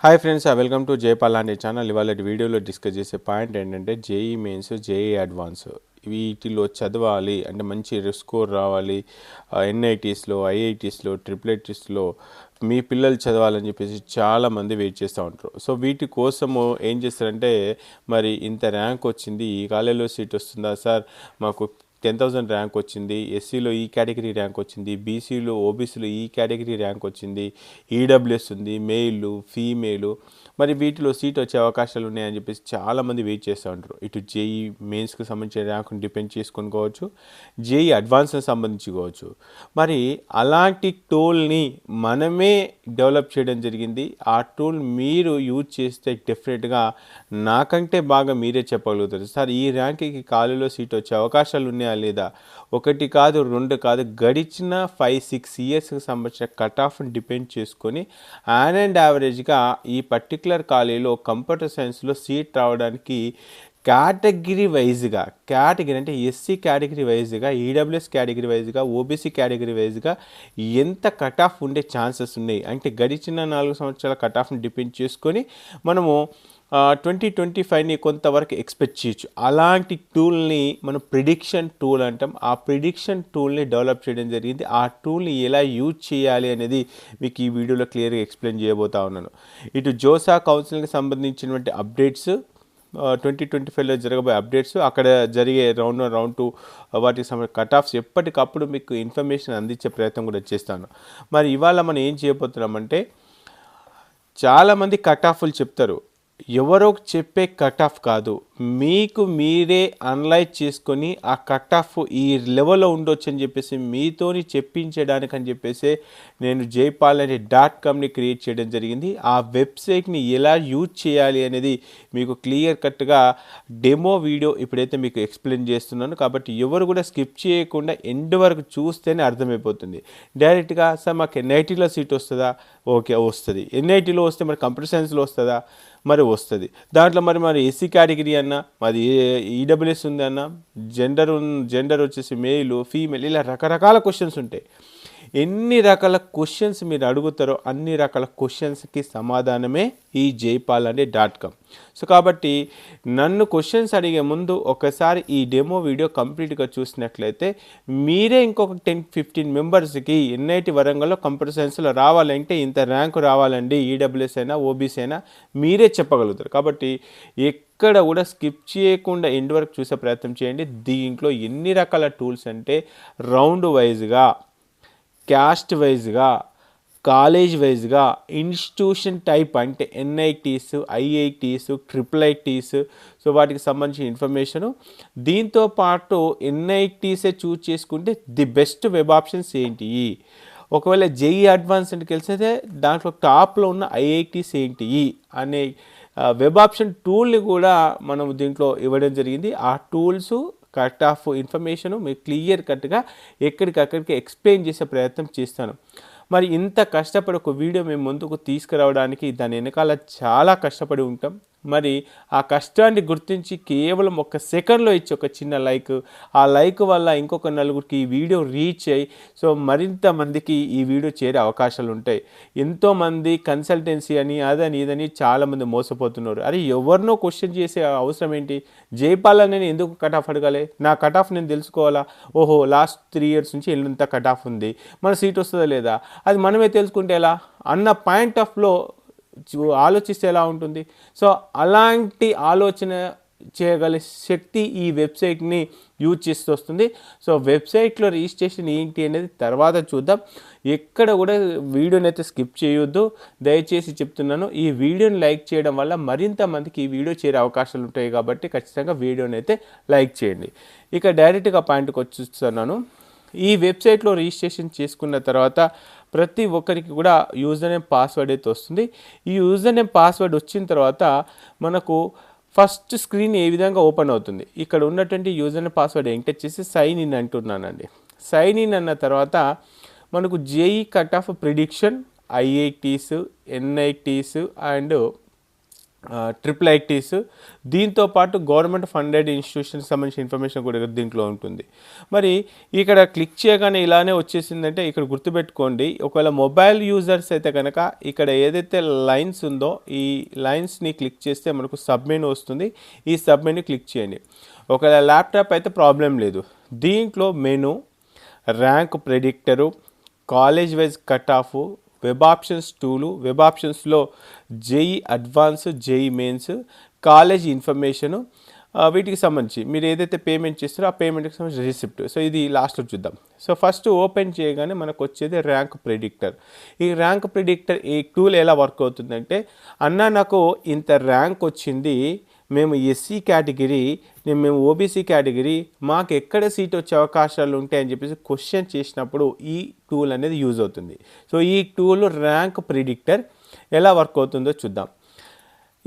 Hi friends, welcome to జేపాల్ అనే channel. ఇవాళ వీడియోలో డిస్కస్ చేసే పాయింట్ ఏంటంటే జేఈ మెయిన్స్, జేఈ అడ్వాన్స్ వీటిలో చదవాలి అంటే మంచి స్కోర్ రావాలి. ఎన్ఐటీస్లో, ఐఐటీస్లో, ట్రిపుల్ ఐటీస్లో మీ పిల్లలు చదవాలని చెప్పేసి చాలామంది వెయిట్ చేస్తూ ఉంటారు. సో వీటి కోసము ఏం చేస్తారంటే, మరి ఇంత ర్యాంక్ వచ్చింది, ఈ కాలేజీలో సీట్ వస్తుందా సార్, మాకు 10,000 ర్యాంక్ వచ్చింది, ఎస్సీలో ఈ కేటగిరీ ర్యాంక్ వచ్చింది, బీసీలో ఓబీసీలో ఈ కేటగిరీ ర్యాంక్ వచ్చింది, ఈడబ్ల్యూఎస్ ఉంది, మెయిల్ ఫీమేలు, మరి వీటిలో సీట్ వచ్చే అవకాశాలు ఉన్నాయని చెప్పేసి చాలామంది వెయిట్ చేస్తూ ఉంటారు. ఇటు జేఈ మెయిన్స్కి సంబంధించిన ర్యాంకును డిపెండ్ చేసుకొని కావచ్చు, జేఈ అడ్వాన్స్కి సంబంధించి కావచ్చు. మరి అలాంటి టూల్ని మనమే డెవలప్ చేయడం జరిగింది. ఆ టూల్ మీరు యూజ్ చేస్తే డెఫినెట్గా నాకంటే బాగా మీరే చెప్పగలుగుతారు, సార్ ఈ ర్యాంక్కి కాలేజీలో సీట్ వచ్చే అవకాశాలు ఉన్నాయా లేదా. ఒకటి కాదు, రెండు కాదు, గడిచిన 5-6 ఇయర్స్కి సంబంధించిన కట్ ఆఫ్ని డిపెండ్ చేసుకొని అండ్ యావరేజ్గా ఈ పర్టికులర్ కాలేజీలో కంప్యూటర్ సైన్స్లో సీట్ రావడానికి కేటగిరీ వైజ్గా, కేటగిరీ అంటే ఎస్సీ కేటగిరీ వైజ్గా, ఈడబ్ల్యూఎస్ కేటగిరీ వైజ్గా, ఓబీసీ కేటగిరీ వైజ్గా ఎంత కట్ ఆఫ్ ఉండే ఛాన్సెస్ ఉన్నాయి అంటే గడిచిన 4 సంవత్సరాల కట్ ఆఫ్ని డిపెండ్ చేసుకొని మనము 2025ని కొంతవరకు ఎక్స్పెక్ట్ చేయొచ్చు. అలాంటి టూల్ని మనం ప్రిడిక్షన్ టూల్ అంటాం. ఆ ప్రిడిక్షన్ టూల్ని డెవలప్ చేయడం జరిగింది. ఆ టూల్ని ఎలా యూజ్ చేయాలి అనేది మీకు ఈ వీడియోలో క్లియర్గా ఎక్స్ప్లెయిన్ చేయబోతా ఉన్నాను. ఇటు జోసా కౌన్సిలింగ్కి సంబంధించినటువంటి అప్డేట్స్, 2025లో జరగబోయే అప్డేట్స్, అక్కడ జరిగే రౌండ్ 2 వాటికి సంబంధించిన కట్ ఆఫ్స్ ఎప్పటికప్పుడు మీకు ఇన్ఫర్మేషన్ అందించే ప్రయత్నం కూడా చేస్తాను. మరి ఇవాళ మనం ఏం చేయబోతున్నామంటే, చాలామంది కట్ ఆఫ్లు చెప్తారు, ఎవరో చెప్పే కట్ ఆఫ్ కాదు, మీకు మీరే అనలైజ్ చేసుకొని ఆ కట్ ఆఫ్ ఈ లెవెల్లో ఉండొచ్చు అని చెప్పేసి మీతోని చెప్పించడానికని చెప్పేసి నేను jaypal.comని క్రియేట్ చేయడం జరిగింది. ఆ వెబ్సైట్ని ఎలా యూజ్ చేయాలి అనేది మీకు క్లియర్ కట్గా డెమో వీడియో ఇప్పుడైతే మీకు ఎక్స్ప్లెయిన్ చేస్తున్నాను. కాబట్టి ఎవరు కూడా స్కిప్ చేయకుండా ఎండ్ వరకు చూస్తేనే అర్థమైపోతుంది. డైరెక్ట్గా సార్ మాకు ఎన్ఐటీలో సీట్ వస్తుందా, ఓకే వస్తుంది, ఎన్ఐటీలో వస్తే మరి కంప్యూటర్ సైన్స్లో వస్తుందా, మరి వస్తుంది. దాంట్లో మరి ఎస్సీ కేటగిరీ అన్నా, మరి ఈడబ్ల్యూఎస్ ఉంది అన్న, జెండర్ వచ్చేసి మెయిల్ ఫీమేల్, ఇలా రకరకాల క్వశ్చన్స్ ఉంటాయి. ఎన్ని రకాల క్వశ్చన్స్ మీరు అడుగుతారో అన్ని రకాల క్వశ్చన్స్కి సమాధానమే ఈ jaypal.com. సో కాబట్టి నన్ను క్వశ్చన్స్ అడిగే ముందు ఒకసారి ఈ డెమో వీడియో కంప్లీట్గా చూసినట్లయితే మీరే ఇంకొక 10-15 మెంబర్స్కి ఎన్ఐటి వరంగల్లో కంప్యూటర్ సైన్స్లో రావాలంటే ఇంత ర్యాంకు రావాలండి, ఈడబ్ల్యూఎస్ అయినా ఓబీసీ అయినా మీరే చెప్పగలుగుతారు. కాబట్టి ఎక్కడ కూడా స్కిప్ చేయకుండా ఎండ్ వరకు చూసే ప్రయత్నం చేయండి. దీంట్లో ఎన్ని రకాల టూల్స్ అంటే రౌండ్ వైజ్గా, క్యాస్ట్ వైజ్గా, కాలేజ్ వైజ్గా, ఇన్స్టిట్యూషన్ టైప్ అంటే NITs, IITs, triple ITs, so వాటికి సంబంధించిన ఇన్ఫర్మేషను. దీంతో పాటు ఎన్ఐటీసే చూజ్ చేసుకుంటే ది బెస్ట్ వెబ్ ఆప్షన్స్ ఏంటి, ఒకవేళ జేఈ అడ్వాన్స్ అంటే తెలిసితే దాంట్లో టాప్లో ఉన్న ఐఐటీస్ ఏంటి అనే వెబ్ ఆప్షన్ టూల్ని కూడా మనం దీంట్లో ఇవ్వడం జరిగింది. ఆ టూల్స్ కట్ ఆఫ్ ఇన్ఫర్మేషను మీకు క్లియర్ కట్గా ఎక్కడికక్కడికి ఎక్స్ప్లెయిన్ చేసే ప్రయత్నం చేస్తాను. మరి ఇంత కష్టపడి ఒక వీడియో మేము ముందుకు తీసుకురావడానికి దాని వెనకాల చాలా కష్టపడి ఉంటాం. మరి ఆ కష్టాన్ని గుర్తించి కేవలం 1 సెకండ్లో ఇచ్చి ఒక చిన్న లైక్, ఆ లైక్ వల్ల ఇంకొక నలుగురికి ఈ వీడియో రీచ్ అయ్యి సో మరింత మందికి ఈ వీడియో చేరే అవకాశాలు ఉంటాయి. ఎంతోమంది కన్సల్టెన్సీ అని అదని ఇదని చాలామంది మోసపోతున్నారు. అరే ఎవరినో క్వశ్చన్ చేసే అవసరం ఏంటి, జైపాల్ అని ఎందుకు కట్ ఆఫ్ అడగాలి, నా కట్ ఆఫ్ నేను తెలుసుకోవాలా, ఓహో లాస్ట్ 3 ఇయర్స్ నుంచి ఎంత కట్ ఆఫ్ ఉంది, మన సీట్ వస్తుందా లేదా అది మనమే తెలుసుకుంటే ఎలా అన్న పాయింట్ ఆఫ్లో ఆలోచిస్తే ఎలా ఉంటుంది. సో అలాంటి ఆలోచన చేయగల శక్తి ఈ వెబ్సైట్ని యూజ్ చేస్తూ వస్తుంది. సో వెబ్సైట్లో రిజిస్ట్రేషన్ ఏంటి అనేది తర్వాత చూద్దాం. ఎక్కడ కూడా వీడియోని అయితే స్కిప్ చేయొద్దు, దయచేసి చెప్తున్నాను. ఈ వీడియోని లైక్ చేయడం వల్ల మరింత మందికి ఈ వీడియో చేరే అవకాశాలు ఉంటాయి. కాబట్టి ఖచ్చితంగా వీడియోని అయితే లైక్ చేయండి. ఇక డైరెక్ట్గా పాయింట్కి వచ్చేస్తున్నాను. ఈ వెబ్సైట్లో రిజిస్ట్రేషన్ చేసుకున్న తర్వాత ప్రతి ఒక్కరికి కూడా యూజర్ నేమ్ పాస్వర్డ్ అయితే వస్తుంది. ఈ యూజర్ నేమ్ పాస్వర్డ్ వచ్చిన తర్వాత మనకు ఫస్ట్ స్క్రీన్ ఏ విధంగా ఓపెన్ అవుతుంది, ఇక్కడ ఉన్నటువంటి యూజర్ నేమ్ పాస్వర్డ్ ఎంటర్ చేసి సైన్ ఇన్ అంటున్నానండి. సైన్ ఇన్ అన్న తర్వాత మనకు JEE cut off prediction, IITs, NITs and triple ITs, దీంతో పాటు గవర్నమెంట్ ఫండెడ్ ఇన్స్టిట్యూషన్కి సంబంధించిన ఇన్ఫర్మేషన్ కూడా దీంట్లో ఉంటుంది. మరి ఇక్కడ క్లిక్ చేయగానే ఇలానే వచ్చేసిందంటే ఇక్కడ గుర్తుపెట్టుకోండి, ఒకవేళ మొబైల్ యూజర్స్ అయితే కనుక ఇక్కడ ఏదైతే లైన్స్ ఉందో ఈ లైన్స్ని క్లిక్ చేస్తే మనకు సబ్ మెనూ వస్తుంది. ఈ సబ్ మెనూ క్లిక్ చేయండి. ఒకవేళ ల్యాప్టాప్ అయితే ప్రాబ్లం లేదు. దీంట్లో menu, rank predictor, college wise cut off, web options tool, web ఆప్షన్స్లో JEE advance, JEE mains, college information, వీటికి సంబంధించి మీరు ఏదైతే పేమెంట్ చేస్తారో ఆ పేమెంట్కి సంబంధించి రిసిప్ట్. సో ఇది లాస్ట్లో చూద్దాం. సో ఫస్ట్ ఓపెన్ చేయగానే మనకు వచ్చేది ర్యాంక్ ప్రిడిక్టర్. ఈ ర్యాంక్ ప్రిడిక్టర్ ఈ టూల్ ఎలా వర్క్ అవుతుందంటే, అన్న నాకు ఇంత ర్యాంక్ వచ్చింది, మేము ఎస్సీ కేటగిరీ, మేము ఓబీసీ కేటగిరీ, మాకు ఎక్కడ సీట్ వచ్చే అవకాశాలు ఉంటాయని చెప్పేసి క్వశ్చన్ చేసినప్పుడు ఈ టూల్ అనేది యూజ్ అవుతుంది. సో ఈ టూల్ ర్యాంక్ ప్రిడిక్టర్ ఎలా వర్క్ అవుతుందో చూద్దాం.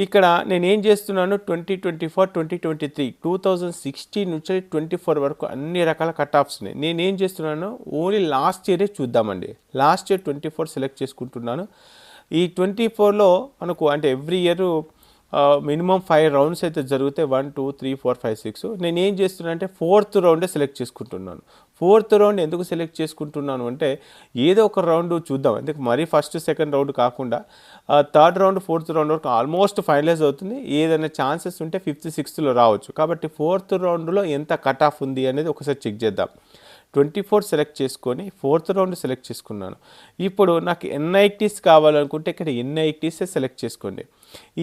ఇక్కడ నేను ఏం చేస్తున్నాను, 2024, 2023, 2016 నుంచి 24 వరకు అన్ని రకాల కట్ ఆఫ్స్ ఉన్నాయి. నేను ఏం చేస్తున్నాను, ఓన్లీ లాస్ట్ ఇయరే చూద్దామండి. లాస్ట్ ఇయర్ 24 సెలెక్ట్ చేసుకుంటున్నాను. ఈ 24లో మనకు అంటే ఎవ్రీ ఇయర్ మినిమం 5 రౌండ్స్ అయితే జరుగుతాయి. 1, 2, 3, 4, 5, 6. నేను ఏం చేస్తున్నాను అంటే 4th రౌండే సెలెక్ట్ చేసుకుంటున్నాను. 4th రౌండ్ ఎందుకు సెలెక్ట్ చేసుకుంటున్నాను అంటే, ఏదో ఒక రౌండ్ చూద్దాం, ఎందుకు మరీ ఫస్ట్ సెకండ్ రౌండ్ కాకుండా 3rd రౌండ్ 4th రౌండ్ వరకు ఆల్మోస్ట్ ఫైనలైజ్ అవుతుంది. ఏదైనా ఛాన్సెస్ ఉంటే 5th, 6thలో రావచ్చు. కాబట్టి 4th రౌండ్లో ఎంత కట్ ఆఫ్ ఉంది అనేది ఒకసారి చెక్ చేద్దాం. 24 సెలెక్ట్ చేసుకొని 4th రౌండ్ సెలెక్ట్ చేసుకున్నాను. ఇప్పుడు నాకు ఎన్ఐటీస్ కావాలనుకుంటే ఇక్కడ ఎన్ఐటీసే సెలెక్ట్ చేసుకోండి.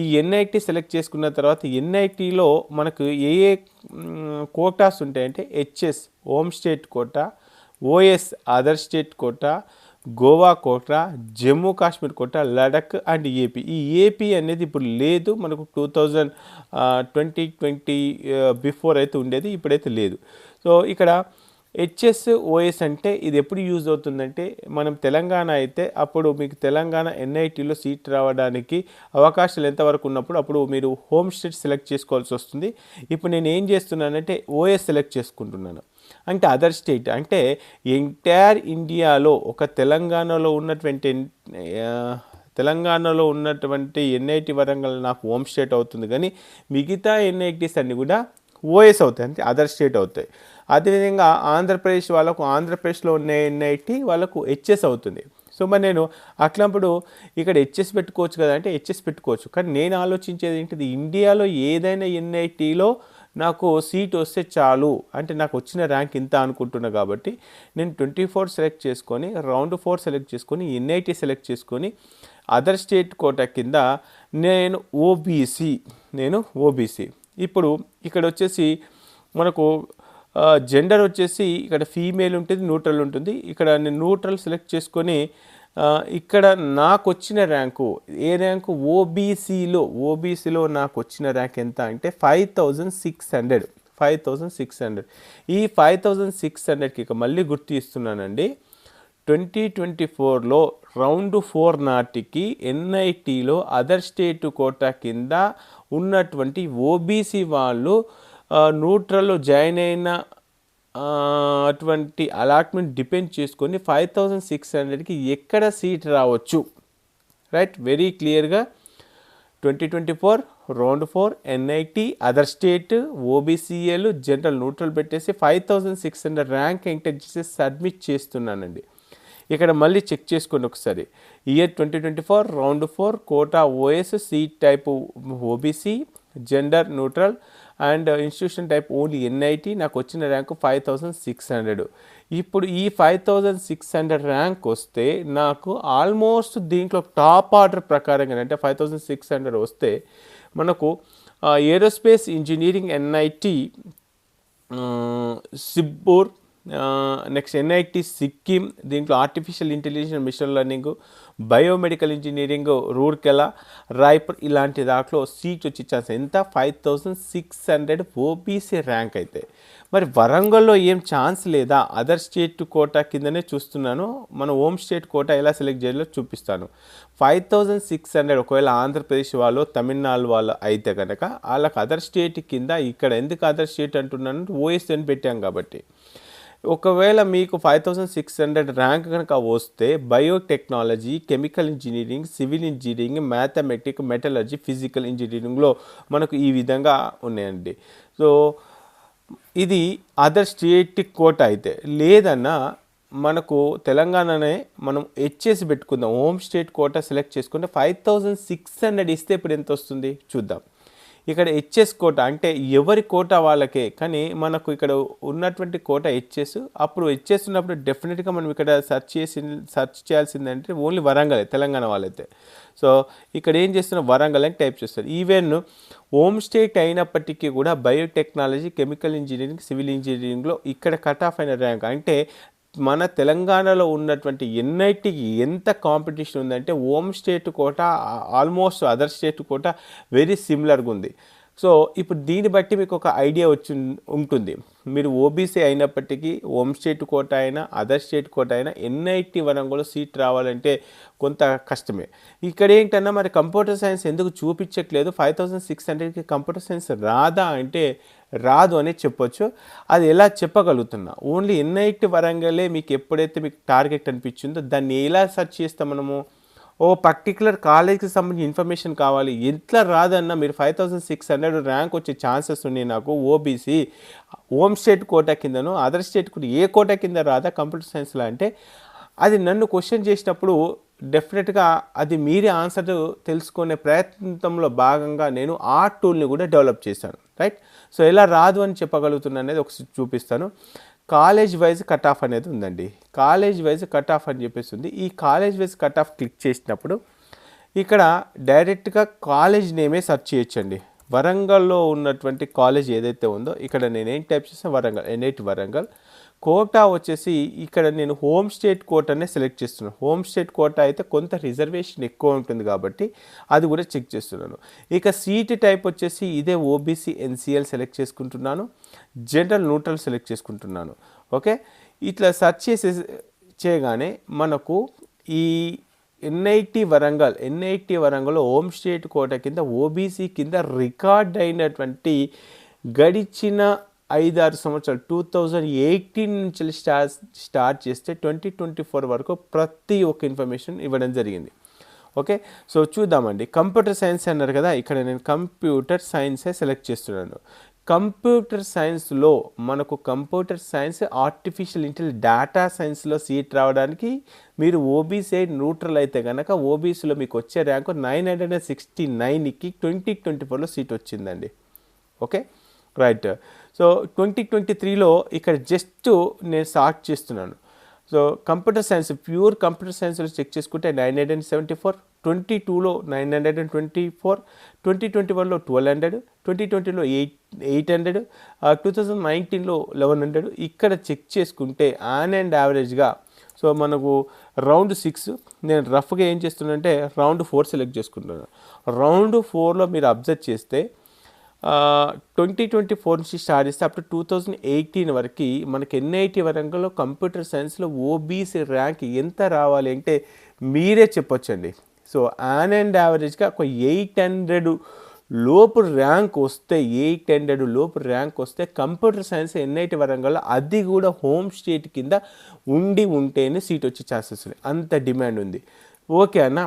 ఈ ఎన్ఐటీ సెలెక్ట్ చేసుకున్న తర్వాత ఎన్ఐటీలో మనకు ఏ కోటాస్ ఉంటాయంటే HS home state quota, OS other state quota, Goa quota, Jammu Kashmir quota, Ladakh and AP. ఈ ఏపీ అనేది ఇప్పుడు లేదు, మనకు 2020 బిఫోర్ అయితే ఉండేది, ఇప్పుడైతే లేదు. సో ఇక్కడ హెచ్ఎస్ ఓఎస్ అంటే ఇది ఎప్పుడు యూజ్ అవుతుందంటే, మనం తెలంగాణ అయితే అప్పుడు మీకు తెలంగాణ ఎన్ఐటీలో సీట్ రావడానికి అవకాశాలు ఎంతవరకు ఉన్నప్పుడు అప్పుడు మీరు హోమ్ స్టేట్ సెలెక్ట్ చేసుకోవాల్సి వస్తుంది. ఇప్పుడు నేను ఏం చేస్తున్నానంటే ఓఎస్ సెలెక్ట్ చేసుకుంటున్నాను. అంటే అదర్ స్టేట్ అంటే ఎంటైర్ ఇండియాలో ఒక తెలంగాణలో ఉన్నటువంటి ఎన్ఐటీ వరంగల్ నాకు హోమ్ స్టేట్ అవుతుంది, కానీ మిగతా ఎన్ఐటీస్ అన్నీ కూడా ఓఎస్ అవుతాయి, అంటే అదర్ స్టేట్ అవుతాయి. అదేవిధంగా ఆంధ్రప్రదేశ్ వాళ్ళకు ఆంధ్రప్రదేశ్లో ఉన్న ఎన్ఐటీ వాళ్ళకు హెచ్ఎస్ అవుతుంది. సో మరి నేను అట్లప్పుడు ఇక్కడ హెచ్ఎస్ పెట్టుకోవచ్చు కదా అంటే హెచ్ఎస్ పెట్టుకోవచ్చు, కానీ నేను ఆలోచించేది ఏంటిది, ఇండియాలో ఏదైనా ఎన్ఐటీలో నాకు సీట్ వస్తే చాలు, అంటే నాకు వచ్చిన ర్యాంక్ ఇంత అనుకుంటున్నా. కాబట్టి నేను 24 సెలెక్ట్ చేసుకొని రౌండ్ 4 సెలెక్ట్ చేసుకొని ఎన్ఐటీ సెలెక్ట్ చేసుకొని అదర్ స్టేట్ కోటా కింద నేను ఓబీసీ. ఇప్పుడు ఇక్కడ వచ్చేసి మనకు జెండర్ వచ్చేసి ఇక్కడ ఫీమేల్ ఉంటుంది, న్యూట్రల్ ఉంటుంది. ఇక్కడ నేను న్యూట్రల్ సెలెక్ట్ చేసుకొని ఇక్కడ నాకు వచ్చిన ర్యాంకు ఏ ర్యాంకు, ఓబీసీలో నాకు వచ్చిన ర్యాంక్ ఎంత అంటే 5600. ఈ 5600కి ఇక మళ్ళీ గుర్తు ఇస్తున్నానండి, 2024లో రౌండ్ 4 నాటికి ఎన్ఐటీలో అదర్ స్టేట్ కోటా కింద ఉన్నటువంటి ఓబీసీ వాళ్ళు న్యూట్రల్లో జాయిన్ అయిన అటువంటి అలాట్మెంట్ డిపెండ్ చేసుకొని 5600కి ఎక్కడ సీట్ రావచ్చు, రైట్? వెరీ క్లియర్గా 2024 రౌండ్ 4 ఎన్ఐటీ అదర్ స్టేట్ ఓబీసీఏలు జనరల్ న్యూట్రల్ పెట్టేసి 5600 ర్యాంక్ ఎంటర్ చేసి సబ్మిట్ చేస్తున్నానండి. ఇక్కడ మళ్ళీ చెక్ చేసుకోండి ఒకసారి. Year 2024 round 4 quota OS, seat type OBC, gender neutral and institution type only NIT, నాకు వచ్చిన ర్యాంకు 5600. ఇప్పుడు ఈ 5600 ర్యాంక్ వస్తే నాకు ఆల్మోస్ట్ దీంట్లో టాప్ ఆర్డర్ ప్రకారంగా అంటే 5600 వస్తే మనకు ఏరోస్పేస్ ఇంజనీరింగ్ ఎన్ఐటీ సిబ్బూర్, నెక్స్ట్ ఎన్ఐటి సిక్కిం, దీంట్లో artificial intelligence, machine learning, biomedical engineering Rourkela, Raipur ఇలాంటి దాంట్లో సీట్ వచ్చే ఛాన్స్ ఎంత, 5600 ఓబీసీ ర్యాంక్ అయితే. మరి వరంగల్లో ఏం ఛాన్స్ లేదా, అదర్ స్టేట్ కోటా కిందనే చూస్తున్నాను. మన హోమ్ స్టేట్ కోటా ఎలా సెలెక్ట్ చేయాలో చూపిస్తాను. 5600 ఒకవేళ ఆంధ్రప్రదేశ్ వాళ్ళు తమిళనాడు వాళ్ళు అయితే కనుక వాళ్ళకి అదర్ స్టేట్ కింద, ఇక్కడ ఎందుకు అదర్ స్టేట్ అంటున్నాను, ఓఎస్ అని పెట్టాం కాబట్టి ఒకవేళ మీకు 5600 ర్యాంక్ కనుక వస్తే biotechnology, chemical engineering, civil engineering, mathematic, metallurgy, physical ఇంజనీరింగ్లో మనకు ఈ విధంగా ఉన్నాయండి. సో ఇది అదర్ స్టేట్ కోట అయితే, లేదన్నా మనకు తెలంగాణనే మనం హెచ్ఎస్ పెట్టుకుందాం, హోమ్ స్టేట్ కోటా సెలెక్ట్ చేసుకుంటే 5600 ఇస్తే ఇప్పుడు ఎంత వస్తుంది చూద్దాం. ఇక్కడ హెచ్ఎస్ కోట అంటే ఎవరి కోట వాళ్ళకే, కానీ మనకు ఇక్కడ ఉన్నటువంటి కోట హెచ్ఎస్. అప్పుడు హెచ్ఎస్ ఉన్నప్పుడు డెఫినెట్గా మనం ఇక్కడ సెర్చ్ చేయాల్సిందంటే ఓన్లీ వరంగల్, తెలంగాణ వాళ్ళైతే. సో ఇక్కడ ఏం చేస్తున్నారు, వరంగల్ అని టైప్ చేస్తారు. ఈవెన్ హోమ్ స్టేట్ అయినప్పటికీ కూడా బయోటెక్నాలజీ, కెమికల్ ఇంజనీరింగ్, సివిల్ ఇంజనీరింగ్లో ఇక్కడ కట్ ఆఫ్ అయిన ర్యాంక్ అంటే మన తెలంగాణలో ఉన్నటువంటి ఎన్ఐటికి ఎంత కాంపిటీషన్ ఉందంటే హోమ్ స్టేట్ కోట ఆల్మోస్ట్ అదర్ స్టేట్ కోట వెరీ సిమిలర్గా ఉంది. సో ఇప్పుడు దీన్ని బట్టి మీకు ఒక ఐడియా ఉంటుంది. మీరు ఓబీసీ అయినప్పటికీ హోమ్ స్టేట్ కోట అయినా అదర్ స్టేట్ కోట అయినా ఎన్ఐటి వరంగల్లో సీట్ రావాలంటే కొంత కష్టమే. ఇక్కడ ఏంటన్నా మరి కంప్యూటర్ సైన్స్ ఎందుకు చూపించట్లేదు, 5600కి కంప్యూటర్ సైన్స్ రాదా అంటే రాదు అని చెప్పొచ్చు. అది ఎలా చెప్పగలుగుతున్నా, ఓన్లీ ఎన్ఐటి వరంగలే మీకు ఎప్పుడైతే మీకు టార్గెట్ అనిపించిందో దాన్ని ఎలా సెర్చ్ చేస్తాం మనము, ఓ పర్టికులర్ కాలేజ్కి సంబంధించిన ఇన్ఫర్మేషన్ కావాలి. ఎట్లా రాదన్నా మీరు 5600 ర్యాంక్ వచ్చే ఛాన్సెస్ ఉన్నాయి నాకు ఓబీసీ హోమ్ స్టేట్ కోటా కిందను అదర్ స్టేట్ కూడా ఏ కోటా కింద రాదా కంప్యూటర్ సైన్స్లో అంటే, అది నన్ను క్వశ్చన్ చేసినప్పుడు డెఫినెట్గా అది మీరే ఆన్సర్ తెలుసుకునే ప్రయత్నంలో భాగంగా నేను ఆ టూల్ని కూడా డెవలప్ చేశాను, రైట్. సో ఎలా రాదు అని చెప్పగలుగుతున్నా అనేది ఒకసారి చూపిస్తాను. కాలేజ్ వైజ్ కట్ ఆఫ్ అనేది ఉందండి. కాలేజ్ వైజ్ కట్ ఆఫ్ అని చెప్పేసి ఉంది. ఈ college wise cut of click చేసినప్పుడు ఇక్కడ డైరెక్ట్గా కాలేజ్ నేమే సెర్చ్ చేయొచ్చండి. వరంగల్లో ఉన్నటువంటి కాలేజ్ ఏదైతే ఉందో ఇక్కడ నేనేం టైప్ చేస్తాను, వరంగల్, ఎన్ఐటి వరంగల్. కోటా వచ్చేసి ఇక్కడ నేను హోమ్ స్టేట్ కోటానే సెలెక్ట్ చేస్తున్నాను. హోమ్ స్టేట్ కోటా అయితే కొంత రిజర్వేషన్ ఎక్కువ ఉంటుంది కాబట్టి అది కూడా చెక్ చేస్తున్నాను. ఇక సీట్ టైప్ వచ్చేసి ఇదే ఓబీసీ ఎన్సీఎల్ సెలెక్ట్ చేసుకుంటున్నాను, జనరల్ న్యూట్రల్ సెలెక్ట్ చేసుకుంటున్నాను. ఓకే, ఇట్లా సెర్చ్ చేయగానే మనకు ఈ ఎన్ఐటి వరంగల్లో హోమ్ స్టేట్ కోటా కింద ఓబీసీ కింద రికార్డ్ అయినటువంటి గడిచిన 5-6 సంవత్సరాలు 2018 నుంచి స్టార్ట్ చేస్తే 2024 వరకు ప్రతి ఒక్క ఇన్ఫర్మేషన్ ఇవ్వడం జరిగింది. ఓకే, సో చూద్దామండి. కంప్యూటర్ సైన్స్ అన్నారు కదా, ఇక్కడ నేను కంప్యూటర్ సైన్సే సెలెక్ట్ చేస్తున్నాను. కంప్యూటర్ సైన్స్లో మనకు computer science, artificial intelligence, data సైన్స్లో సీట్ రావడానికి మీరు ఓబీసీ న్యూట్రల్ అయితే కనుక ఓబీసీలో మీకు వచ్చే ర్యాంకు 969కి 2024లో సీట్ వచ్చిందండి. Okay, right. సో 2023లో ఇక్కడ జస్ట్ నేను స్టార్ట్ చేస్తున్నాను. So computer science, pure computer సైన్స్లో చెక్ చేసుకుంటే 974, 22లో 924, 2021లో 1200, 2020లో 800, 2019లో 1100. ఇక్కడ చెక్ చేసుకుంటే ఆన్ అండ్ యావరేజ్గా సో మనకు రౌండ్ 6, నేను రఫ్గా ఏం చేస్తున్నానంటే రౌండ్ 4 సెలెక్ట్ చేసుకుంటున్నాను. రౌండ్ 4లో మీరు అబ్జర్వ్ చేస్తే 2024 నుంచి స్టార్ట్ చేస్తే అప్ టు 2018 వరకు మనకి ఎన్ఐటి వరంగల్లో కంప్యూటర్ సైన్స్లో ఓబీసీ ర్యాంక్ ఎంత రావాలి అంటే మీరే చెప్పొచ్చండి. సో ఆన్ అండ్ యావరేజ్గా ఒక 800 లోపు ర్యాంక్ వస్తే, 800 లోపు ర్యాంక్ వస్తే కంప్యూటర్ సైన్స్ ఎన్ఐటి వరంగల్లో, అది కూడా హోమ్ స్టేట్ కింద ఉంటేనే సీట్ వచ్చే ఛాన్సెస్ ఉన్నాయి. అంత డిమాండ్ ఉంది. ఓకే అన్న,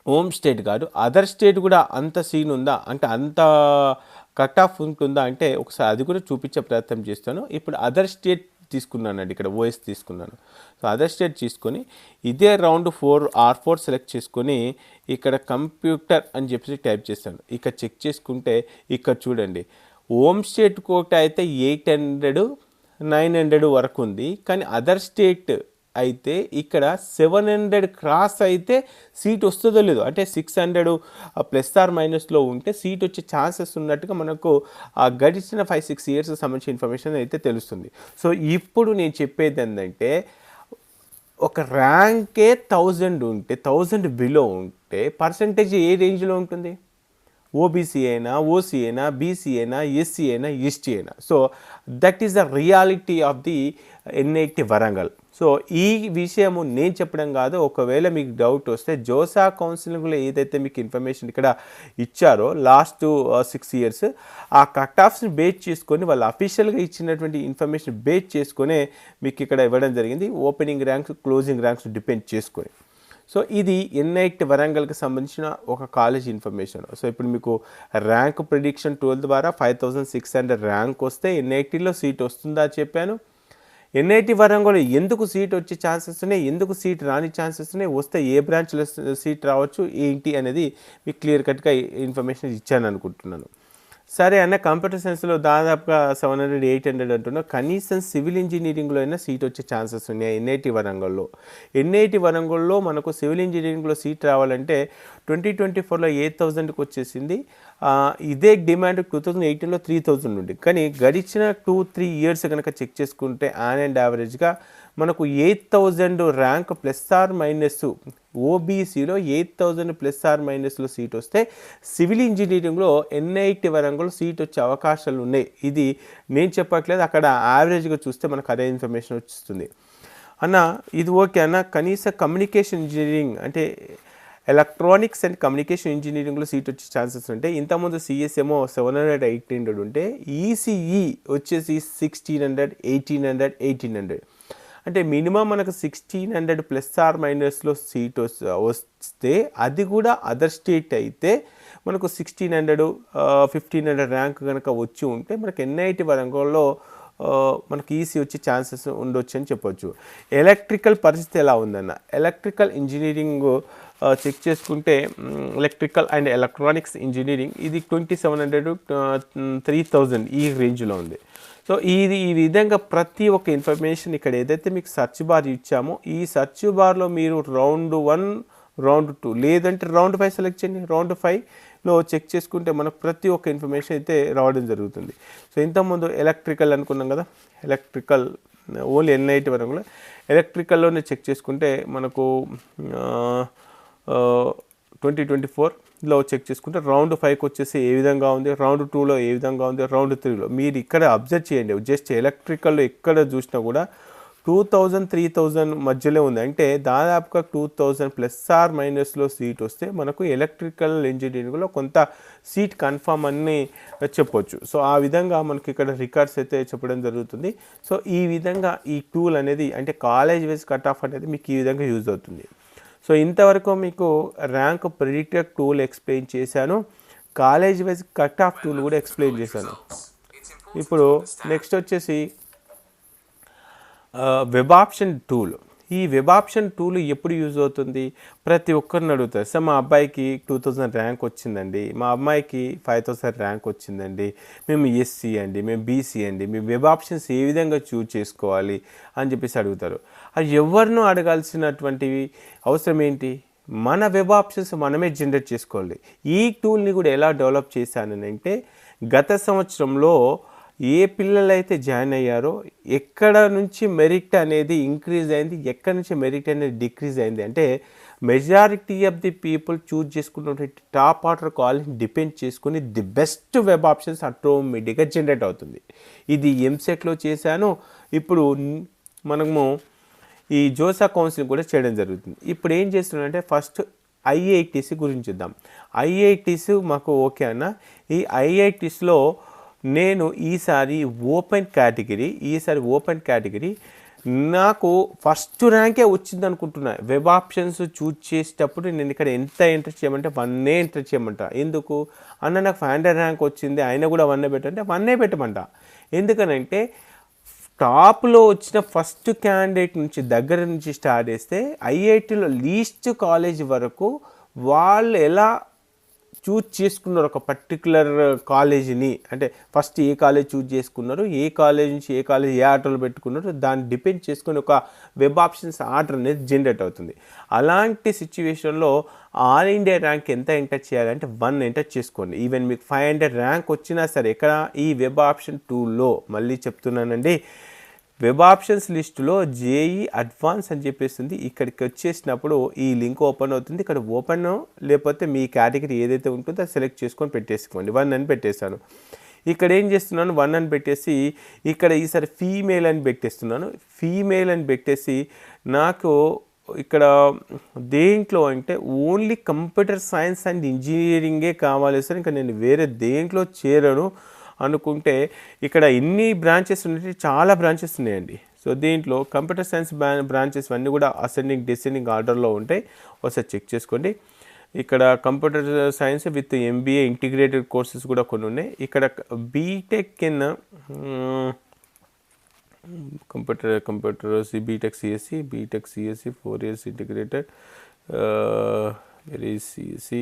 హోమ్ స్టేట్ కాదు అదర్ స్టేట్ కూడా అంత సీన్ ఉందా అంటే అంత కట్ ఆఫ్ ఉంటుందా అంటే ఒకసారి అది కూడా చూపించే ప్రయత్నం చేస్తాను. ఇప్పుడు అదర్ స్టేట్ తీసుకున్నానండి, ఇక్కడ ఓఎస్ తీసుకున్నాను. సో అదర్ స్టేట్ తీసుకొని ఇదే రౌండ్ 4 సెలెక్ట్ చేసుకొని ఇక్కడ కంప్యూటర్ అని చెప్పేసి టైప్ చేస్తాను. ఇక్కడ చెక్ చేసుకుంటే ఇక్కడ చూడండి హోమ్ స్టేట్ కోట అయితే 800, 900 వరకు ఉంది. కానీ అదర్ స్టేట్ అయితే ఇక్కడ 700 క్రాస్ అయితే సీట్ వస్తుందో లేదో, అంటే 600 +or- ఉంటే సీట్ వచ్చే ఛాన్సెస్ ఉన్నట్టుగా మనకు గడిచిన 5-6 ఇయర్స్ సంబంధించిన ఇన్ఫర్మేషన్ అయితే తెలుస్తుంది. సో ఇప్పుడు నేను చెప్పేది ఏంటంటే ఒక ర్యాంకే 1000 ఉంటే, 1000 బిలో ఉంటే పర్సంటేజ్ ఏ రేంజ్లో ఉంటుంది, ఓబీసీ అయినా, ఓసీ అయినా, బీసీ అయినా, ఎస్సీ అయినా, ఎస్టీ అయినా. So that is the reality of the NIT Warangal. So ఈ విషయము నేను చెప్పడం కాదు, ఒకవేళ మీకు డౌట్ వస్తే జోసా కౌన్సిలింగ్లో ఏదైతే మీకు ఇన్ఫర్మేషన్ ఇక్కడ ఇచ్చారో లాస్ట్ 6 years ఆ కట్ ఆఫ్స్ని బేస్ చేసుకొని వాళ్ళు అఫీషియల్గా ఇచ్చినటువంటి ఇన్ఫర్మేషన్ బేస్ చేసుకునే మీకు ఇక్కడ ఇవ్వడం జరిగింది, opening ranks closing ranks depend చేసుకొని. సో ఇది ఎన్ఐటి వరంగల్కి సంబంధించిన ఒక కాలేజ్ ఇన్ఫర్మేషన్. సో ఇప్పుడు మీకు ర్యాంక్ ప్రిడిక్షన్ 12 ద్వారా 5600 ర్యాంక్ వస్తే ఎన్ఐటీలో సీట్ వస్తుందా చెప్పాను. ఎన్ఐటి వరంగల్ ఎందుకు సీట్ వచ్చే ఛాన్సెస్ ఉన్నాయి, ఎందుకు సీట్ రాని ఛాన్సెస్ ఉన్నాయి, వస్తే ఏ బ్రాంచ్లో సీట్ రావచ్చు ఏంటి అనేది మీకు క్లియర్ కట్గా ఇన్ఫర్మేషన్ ఇచ్చాను అనుకుంటున్నాను. సరే అన్న, కంప్యూటర్ సైన్స్లో దాదాపుగా 700 800 అంటున్నా, కనీసం సివిల్ ఇంజనీరింగ్లో అయినా సీట్ వచ్చే ఛాన్సెస్ ఉన్నాయి ఎన్ఐటి వరంగల్లో. ఎన్ఐటి వరంగల్లో మనకు సివిల్ ఇంజనీరింగ్లో సీట్ రావాలంటే 2024లో 8000కి వచ్చేసింది. ఇదే డిమాండ్ 2018లో 3000 నుండి. కానీ గడిచిన 2-3 years కనుక చెక్ చేసుకుంటే ఆన్ అండ్ యావరేజ్గా మనకు 8000 ర్యాంక్ ± ఓబీసీలో 8000 ± సీట్ వస్తే సివిల్ ఇంజనీరింగ్లో ఎన్ఐటి వరంగల్ సీట్ వచ్చే అవకాశాలు ఉన్నాయి. ఇది నేను చెప్పట్లేదు, అక్కడ యావరేజ్గా చూస్తే మనకు అదే ఇన్ఫర్మేషన్ వస్తుంది. అన్న ఇది ఓకే అన్న, కనీసం కమ్యూనికేషన్ ఇంజనీరింగ్ అంటే ఎలక్ట్రానిక్స్ అండ్ కమ్యూనికేషన్ ఇంజనీరింగ్లో సీట్ వచ్చే ఛాన్సెస్ ఉంటాయి. ఇంతకుముందు సిఎస్ఏమో 700 800 ఉంటే ఈసీఈ వచ్చేసి 1600 1800 1800. అంటే మినిమం మనకు 1600 ± సీట్ వస్తే, అది కూడా అదర్ స్టేట్ అయితే మనకు 1600 1500 ర్యాంక్ కనుక వచ్చి ఉంటే మనకు ఎన్ఐటి వరంగల్లో మనకి ఈసీ వచ్చే ఛాన్సెస్ ఉండొచ్చు అని చెప్పొచ్చు. ఎలక్ట్రికల్ పరిస్థితి ఎలా ఉందన్న, ఎలక్ట్రికల్ ఇంజనీరింగ్ చెక్ చేసుకుంటే ఎలక్ట్రికల్ అండ్ ఎలక్ట్రానిక్స్ ఇంజనీరింగ్ ఇది 2700 3000 ఈ రేంజ్లో ఉంది. సో ఈ విధంగా ప్రతి ఒక్క ఇన్ఫర్మేషన్ ఇక్కడ ఏదైతే మీకు సర్చ్ బార్ ఇచ్చామో ఈ సర్చ్ బార్లో మీరు రౌండ్ 1 రౌండ్ 2 లేదంటే రౌండ్ 5 సెలెక్ట్ చేయండి. రౌండ్ 5లో చెక్ చేసుకుంటే మనకు ప్రతి ఒక్క ఇన్ఫర్మేషన్ అయితే రావడం జరుగుతుంది. సో ఇంతకుముందు ఎలక్ట్రికల్ అనుకున్నాం కదా, ఎలక్ట్రికల్ ఓన్లీ ఎన్ఐటి వరంగల్ ఎలక్ట్రికల్లోనే చెక్ చేసుకుంటే మనకు 2024లో చెక్ చేసుకుంటే రౌండ్ 5కి వచ్చేసి ఏ విధంగా ఉంది, రౌండ్ 2లో ఏ విధంగా ఉంది, రౌండ్ 3లో మీరు ఇక్కడ అబ్జర్వ్ చేయండి. జస్ట్ ఎలక్ట్రికల్లో ఎక్కడ చూసినా కూడా 2000 3000 మధ్యలో ఉంది. అంటే దాదాపుగా 2000 ± సీట్ వస్తే మనకు ఎలక్ట్రికల్ ఇంజనీరింగ్లో కొంత సీట్ కన్ఫర్మ్ అని చెప్పొచ్చు. సో ఆ విధంగా మనకి ఇక్కడ రికార్డ్స్ అయితే చెప్పడం జరుగుతుంది. సో ఈ విధంగా ఈ టూల్ అనేది అంటే కాలేజ్ వైజ్ కట్ ఆఫ్ అనేది మీకు ఈ విధంగా యూజ్ అవుతుంది. సో ఇంతవరకు మీకు ర్యాంక్ ప్రిడిక్టర్ టూల్ ఎక్స్ప్లెయిన్ చేశాను, college wise cut of tool కూడా ఎక్స్ప్లెయిన్ చేశాను. ఇప్పుడు నెక్స్ట్ వచ్చేసి వెబ్ ఆప్షన్ టూల్. ఈ వెబ్ ఆప్షన్ టూల్ ఎప్పుడు యూజ్ అవుతుంది, ప్రతి ఒక్కరిని అడుగుతారు. సార్ మా అబ్బాయికి 2000 ర్యాంక్ వచ్చిందండి, మా అమ్మాయికి 5000 ర్యాంక్ వచ్చిందండి, మేము ఎస్సీ అండి, మేము బీసీ అండి, మేము వెబ్ ఆప్షన్స్ ఏ విధంగా చూజ్ చేసుకోవాలి అని చెప్పేసి అడుగుతారు. అది ఎవరినో అడగాల్సినటువంటివి అవసరం ఏంటి, మన వెబ్ ఆప్షన్స్ మనమే జనరేట్ చేసుకోవాలి. ఈ టూల్ని కూడా ఎలా డెవలప్ చేశానంటే గత సంవత్సరంలో ఏ పిల్లలైతే జాయిన్ అయ్యారో ఎక్కడ నుంచి మెరిట్ అనేది ఇంక్రీజ్ అయింది, ఎక్కడ నుంచి మెరిట్ అనేది డిక్రీజ్ అయింది అంటే majority of the people choose చేసుకున్నటువంటి టాప్ ఆర్డర్ కాలేజ్ డిపెండ్ చేసుకుని ది బెస్ట్ వెబ్ ఆప్షన్స్ ఆటోమేటిక్గా జనరేట్ అవుతుంది. ఇది ఎంసెట్లో చేశాను. ఇప్పుడు మనము ఈ జోసా కౌన్సిలింగ్ కూడా చేయడం జరుగుతుంది. ఇప్పుడు ఏం చేస్తున్నానంటే ఫస్ట్ ఐఐటీసీ గురించి చూద్దాం. ఐఐటీస్ మాకు ఓకే అన్న, ఈ ఐఐటీస్లో నేను ఈసారి ఓపెన్ కేటగిరీ నాకు ఫస్ట్ ర్యాంకే వచ్చింది అనుకుంటున్నా. వెబ్ ఆప్షన్స్ చూజ్ చేసేటప్పుడు నేను ఇక్కడ ఎంత ఎంటర్ చేయమంటే 1 ఎంటర్ చేయమంటా. ఎందుకు అన్న, నాకు 500 ర్యాంక్ వచ్చింది, అయినా కూడా 1 పెట్టంటే 1 పెట్టమంట. ఎందుకనంటే టాప్లో వచ్చిన ఫస్ట్ క్యాండిడేట్ నుంచి దగ్గర నుంచి స్టార్ట్ చేస్తే ఐఐటీలో లీస్ట్ కాలేజ్ వరకు వాళ్ళు ఎలా చూజ్ చేసుకున్నారు ఒక పర్టికులర్ కాలేజీని, అంటే ఫస్ట్ ఏ కాలేజ్ చూజ్ చేసుకున్నారు, ఏ కాలేజ్ నుంచి ఏ కాలేజ్ ఏ ఆర్డర్లో పెట్టుకున్నారు, దాన్ని డిపెండ్ చేసుకుని ఒక వెబ్ ఆప్షన్స్ ఆర్డర్ అనేది జనరేట్ అవుతుంది. అలాంటి సిచ్యువేషన్లో ఆల్ ఇండియా ర్యాంక్ ఎంత ఎంటర్ చేయాలంటే 1 ఎంటర్ చేసుకోండి. ఈవెన్ మీకు 500 ర్యాంక్ వచ్చినా సరే ఇక్కడ ఈ వెబ్ ఆప్షన్ టూల్లో మళ్ళీ చెప్తున్నానండి, వెబ్ ఆప్షన్స్ లిస్టులో జేఈ అడ్వాన్స్ అని చెప్పేస్తుంది. ఇక్కడికి వచ్చేసినప్పుడు ఈ లింక్ ఓపెన్ అవుతుంది. ఇక్కడ ఓపెన్ లేకపోతే మీ కేటగిరీ ఏదైతే ఉంటుందో అది సెలెక్ట్ చేసుకొని పెట్టేసుకోండి. 1 అని పెట్టేశాను. ఇక్కడ ఏం చేస్తున్నాను 1 అని పెట్టేసి ఇక్కడ ఈసారి ఫీమేల్ అని పెట్టేస్తున్నాను. ఫీమేల్ అని పెట్టేసి నాకు ఇక్కడ దేంట్లో అంటే ఓన్లీ కంప్యూటర్ సైన్స్ అండ్ ఇంజనీరింగే కావాలి సార్, ఇంకా నేను వేరే దేంట్లో చేరను అనుకుంటే ఇక్కడ ఎన్ని బ్రాంచెస్ ఉన్నాయి, చాలా బ్రాంచెస్ ఉన్నాయండి. సో దీంట్లో కంప్యూటర్ సైన్స్ బ్రాంచెస్ అన్నీ కూడా అసెండింగ్ డిసెండింగ్ ఆర్డర్లో ఉంటాయి, ఒకసారి చెక్ చేసుకోండి. ఇక్కడ computer science with MBA integrated courses కూడా కొన్ని ఉన్నాయి. ఇక్కడ BTech in computers BTech CSC 4 years integrated, CSC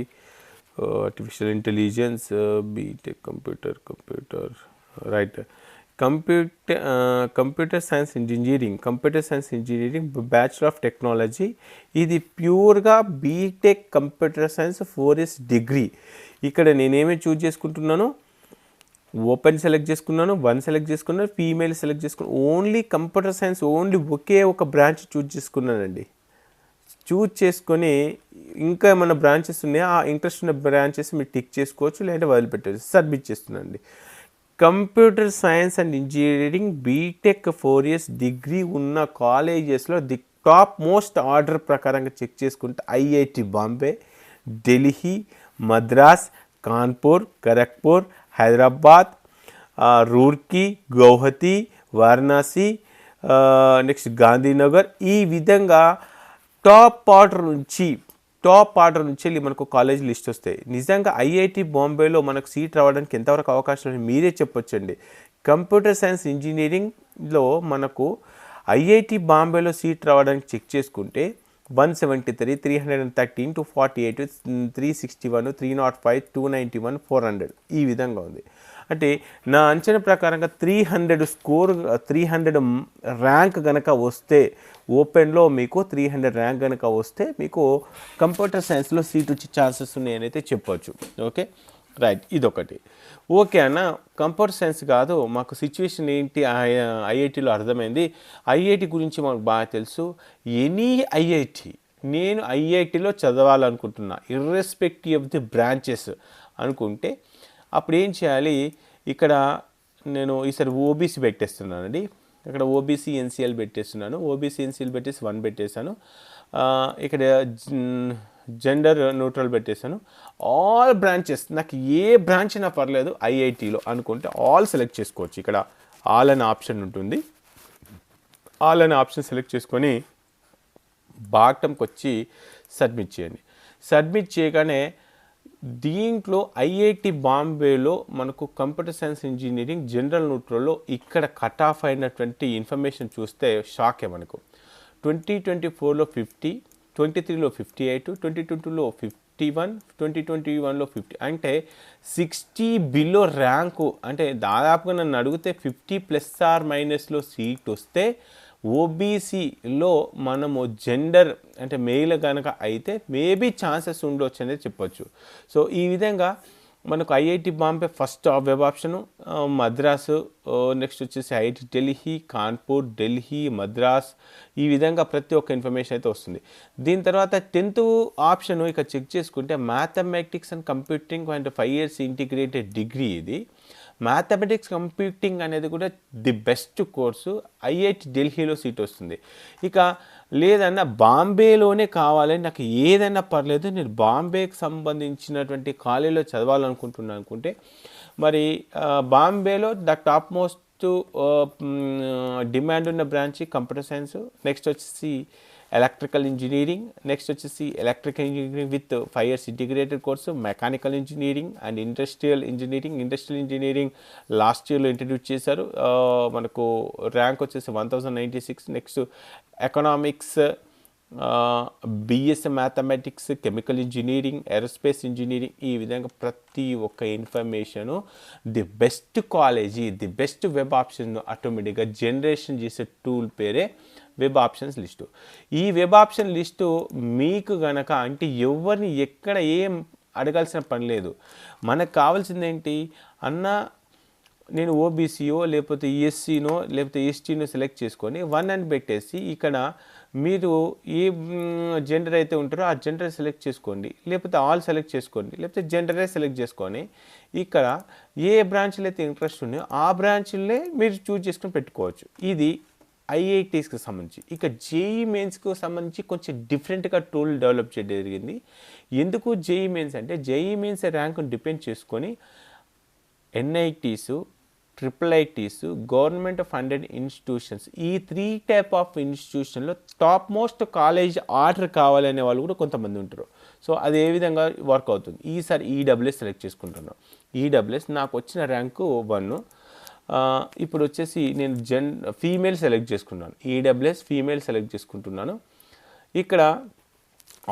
artificial intelligence, BTech computer right, computer science engineering bachelor of technology. ఇది ప్యూర్గా BTech computer science 4 years degree. ఇక్కడ నేనేమి చూజ్ చేసుకుంటున్నాను, open select చేసుకున్నాను, 1 సెలెక్ట్ చేసుకున్నాను, ఫీమేల్ సెలెక్ట్ చేసుకున్నాను. ఓన్లీ కంప్యూటర్ సైన్స్ ఓన్లీ ఒకే ఒక branch choose చేసుకున్నానండి. చూజ్ చేసుకొని ఇంకా ఏమైనా బ్రాంచెస్ ఉన్నాయా, ఆ ఇంట్రెస్ట్ ఉన్న బ్రాంచెస్ మీరు టిక్ చేసుకోవచ్చు, లేదంటే వదిలిపెట్టవచ్చు. సబ్మిట్ చేస్తున్నానండి. Computer science and engineering BTech 4 years degree ఉన్న కాలేజెస్లో ది టాప్ మోస్ట్ ఆర్డర్ ప్రకారంగా చెక్ చేసుకుంటే ఐఐటి బాంబే, ఢిల్లీ, మద్రాస్, కాన్పూర్, ఖరగ్పూర్, హైదరాబాద్, రూర్కీ, గౌహతి, వారణాసి, నెక్స్ట్ గాంధీనగర్, ఈ విధంగా టాప్ ఆర్డర్ నుంచి వెళ్ళి మనకు కాలేజ్ లిస్ట్ వస్తాయి. నిజంగా ఐఐటి బాంబేలో మనకు సీట్ రావడానికి ఎంతవరకు అవకాశం ఉంది మీరే చెప్పొచ్చండి. కంప్యూటర్ సైన్స్ ఇంజనీరింగ్లో మనకు ఐఐటి బాంబేలో సీట్ రావడానికి చెక్ చేసుకుంటే 173, 313, 248, 361, 305, 291, 400 ఈ విధంగా ఉంది. అంటే నా అంచనా ప్రకారంగా 300 ర్యాంక్ కనుక వస్తే, ఓపెన్లో మీకు 300 ర్యాంక్ కనుక వస్తే మీకు కంప్యూటర్ సైన్స్లో సీట్ వచ్చే ఛాన్సెస్ ఉన్నాయని అయితే చెప్పవచ్చు. ఓకే రైట్, ఇదొకటి. ఓకే అన్న, కంప్యూటర్ సైన్స్ కాదు, మాకు సిచ్యువేషన్ ఏంటి ఐఐటీలో అర్థమైంది. ఐఐటి గురించి మాకు బాగా తెలుసు. ఎనీ ఐఐటి, నేను ఐఐటిలో చదవాలనుకుంటున్నా ఇర్రెస్పెక్టివ్ ఆఫ్ ది బ్రాంచెస్ అనుకుంటే అప్పుడు ఏం చేయాలి, ఇక్కడ నేను ఈసారి ఓబీసీ పెట్టేస్తున్నానండి. ఇక్కడ ఓబీసీ ఎన్సీఎల్ పెట్టేస్తున్నాను. ఓబీసీ ఎన్సీఎల్ పెట్టేసి 1 పెట్టేశాను. ఇక్కడ జెండర్ న్యూట్రల్ పెట్టేశాను. ఆల్ బ్రాంచెస్, నాకు ఏ బ్రాంచ్ అయినా పర్లేదు ఐఐటీలో అనుకుంటే ఆల్ సెలెక్ట్ చేసుకోవచ్చు. ఇక్కడ ఆల్ అనే ఆప్షన్ ఉంటుంది. ఆల్ అనే ఆప్షన్ సెలెక్ట్ చేసుకొని బాటంకి వచ్చి సబ్మిట్ చేయండి. సబ్మిట్ చేయగానే దీంట్లో ఐఐటి బాంబేలో మనకు కంప్యూటర్ సైన్స్ ఇంజనీరింగ్ జనరల్ న్యూట్రల్లో ఇక్కడ కట్ ఆఫ్ అయినటువంటి ఇన్ఫర్మేషన్ చూస్తే షాకే. మనకు 2024లో 50, 23లో 58, 2022లో 51, 2021లో 50, అంటే 60 బిలో ర్యాంకు. అంటే దాదాపుగా నన్ను అడిగితే 50± సీట్ వస్తే ఓబీసీలో మనము జెండర్ అంటే మెయిల్ కనుక అయితే మేబీ ఛాన్సెస్ ఉండొచ్చు అనేది చెప్పొచ్చు. సో ఈ విధంగా మనకు IIT Bombay first web option, Madras, next వచ్చేసి ఐఐటి ఢిల్లీ, కాన్పూర్, ఢిల్లీ, మద్రాస్, ఈ విధంగా ప్రతి ఒక్క ఇన్ఫర్మేషన్ అయితే వస్తుంది. దీని తర్వాత 10th ఆప్షను ఇక్కడ చెక్ చేసుకుంటే mathematics and computing and 5 years integrated degree. ఇది మ్యాథమెటిక్స్ కంప్యూటింగ్ అనేది కూడా ది బెస్ట్ కోర్సు. ఐఐటి ఢిల్లీలో సీట్ వస్తుంది. ఇక లేదన్నా బాంబేలోనే కావాలని నాకు ఏదైనా పర్లేదు, నేను బాంబేకి సంబంధించినటువంటి కాలేజీలో చదవాలనుకుంటున్నాను అనుకుంటే మరి బాంబేలో ద టాప్ మోస్ట్ డిమాండ్ ఉన్న బ్రాంచ్ కంప్యూటర్ సైన్స్, నెక్స్ట్ వచ్చేసి ఎలక్ట్రికల్ ఇంజనీరింగ్, నెక్స్ట్ వచ్చేసి electrical engineering with 5 years integrated course, mechanical engineering and industrial engineering last ఇయర్లో ఇంట్రడ్యూస్ చేశారు. మనకు ర్యాంక్ వచ్చేసి 1096. Next economics, BSc mathematics, chemical engineering, aerospace engineering, ఈ విధంగా ప్రతి ఒక్క information the best college, the best web option ఆటోమేటిక్గా జనరేషన్ చేసే టూల్ పేరే వెబ్ ఆప్షన్స్ లిస్టు. ఈ వెబ్ ఆప్షన్ లిస్టు మీకు గనక అంటే ఎవరిని ఎక్కడ ఏం అడగాల్సిన పని లేదు. మనకు కావాల్సింది ఏంటి అన్న, నేను ఓబీసీయో లేకపోతే ఈఎస్సీనో లేకపోతే ఎస్టీనో సెలెక్ట్ చేసుకొని 1 అని పెట్టేసి ఇక్కడ మీరు ఏ జెండర్ అయితే ఉంటారో ఆ జెండర్ సెలెక్ట్ చేసుకోండి, లేకపోతే ఆల్ సెలెక్ట్ చేసుకోండి, లేకపోతే జెండరే సెలెక్ట్ చేసుకొని ఇక్కడ ఏ బ్రాంచ్లో అయితే ఇంట్రెస్ట్ ఉన్నాయో ఆ బ్రాంచ్లే మీరు చూజ్ చేసుకొని పెట్టుకోవచ్చు. ఇది ఐఐటీస్కి సంబంధించి. ఇక జేఈ మెయిన్స్కి సంబంధించి కొంచెం డిఫరెంట్గా టూల్ డెవలప్ చేయడం జరిగింది. ఎందుకు జేఈ మెయిన్స్ అంటే జేఈ మెయిన్స్ ర్యాంకును డిపెండ్ చేసుకొని NITs, triple ITs, government funded institutions, ఈ 3 టైప్ ఆఫ్ ఇన్స్టిట్యూషన్లో టాప్ మోస్ట్ కాలేజ్ ఆర్డర్ కావాలనే వాళ్ళు కూడా కొంతమంది ఉంటారు. సో అది ఏ విధంగా వర్క్ అవుతుంది, ఈసారి ఈడబ్ల్యూఎస్ సెలెక్ట్ చేసుకుంటున్నాను. ఈడబ్ల్యూఎస్ నాకు వచ్చిన ర్యాంకు 1. ఇప్పుడు వచ్చేసి నేను ఫీమేల్ సెలెక్ట్ చేసుకున్నాను. ఈడబ్ల్యూఎస్ ఫీమేల్ సెలెక్ట్ చేసుకుంటున్నాను. ఇక్కడ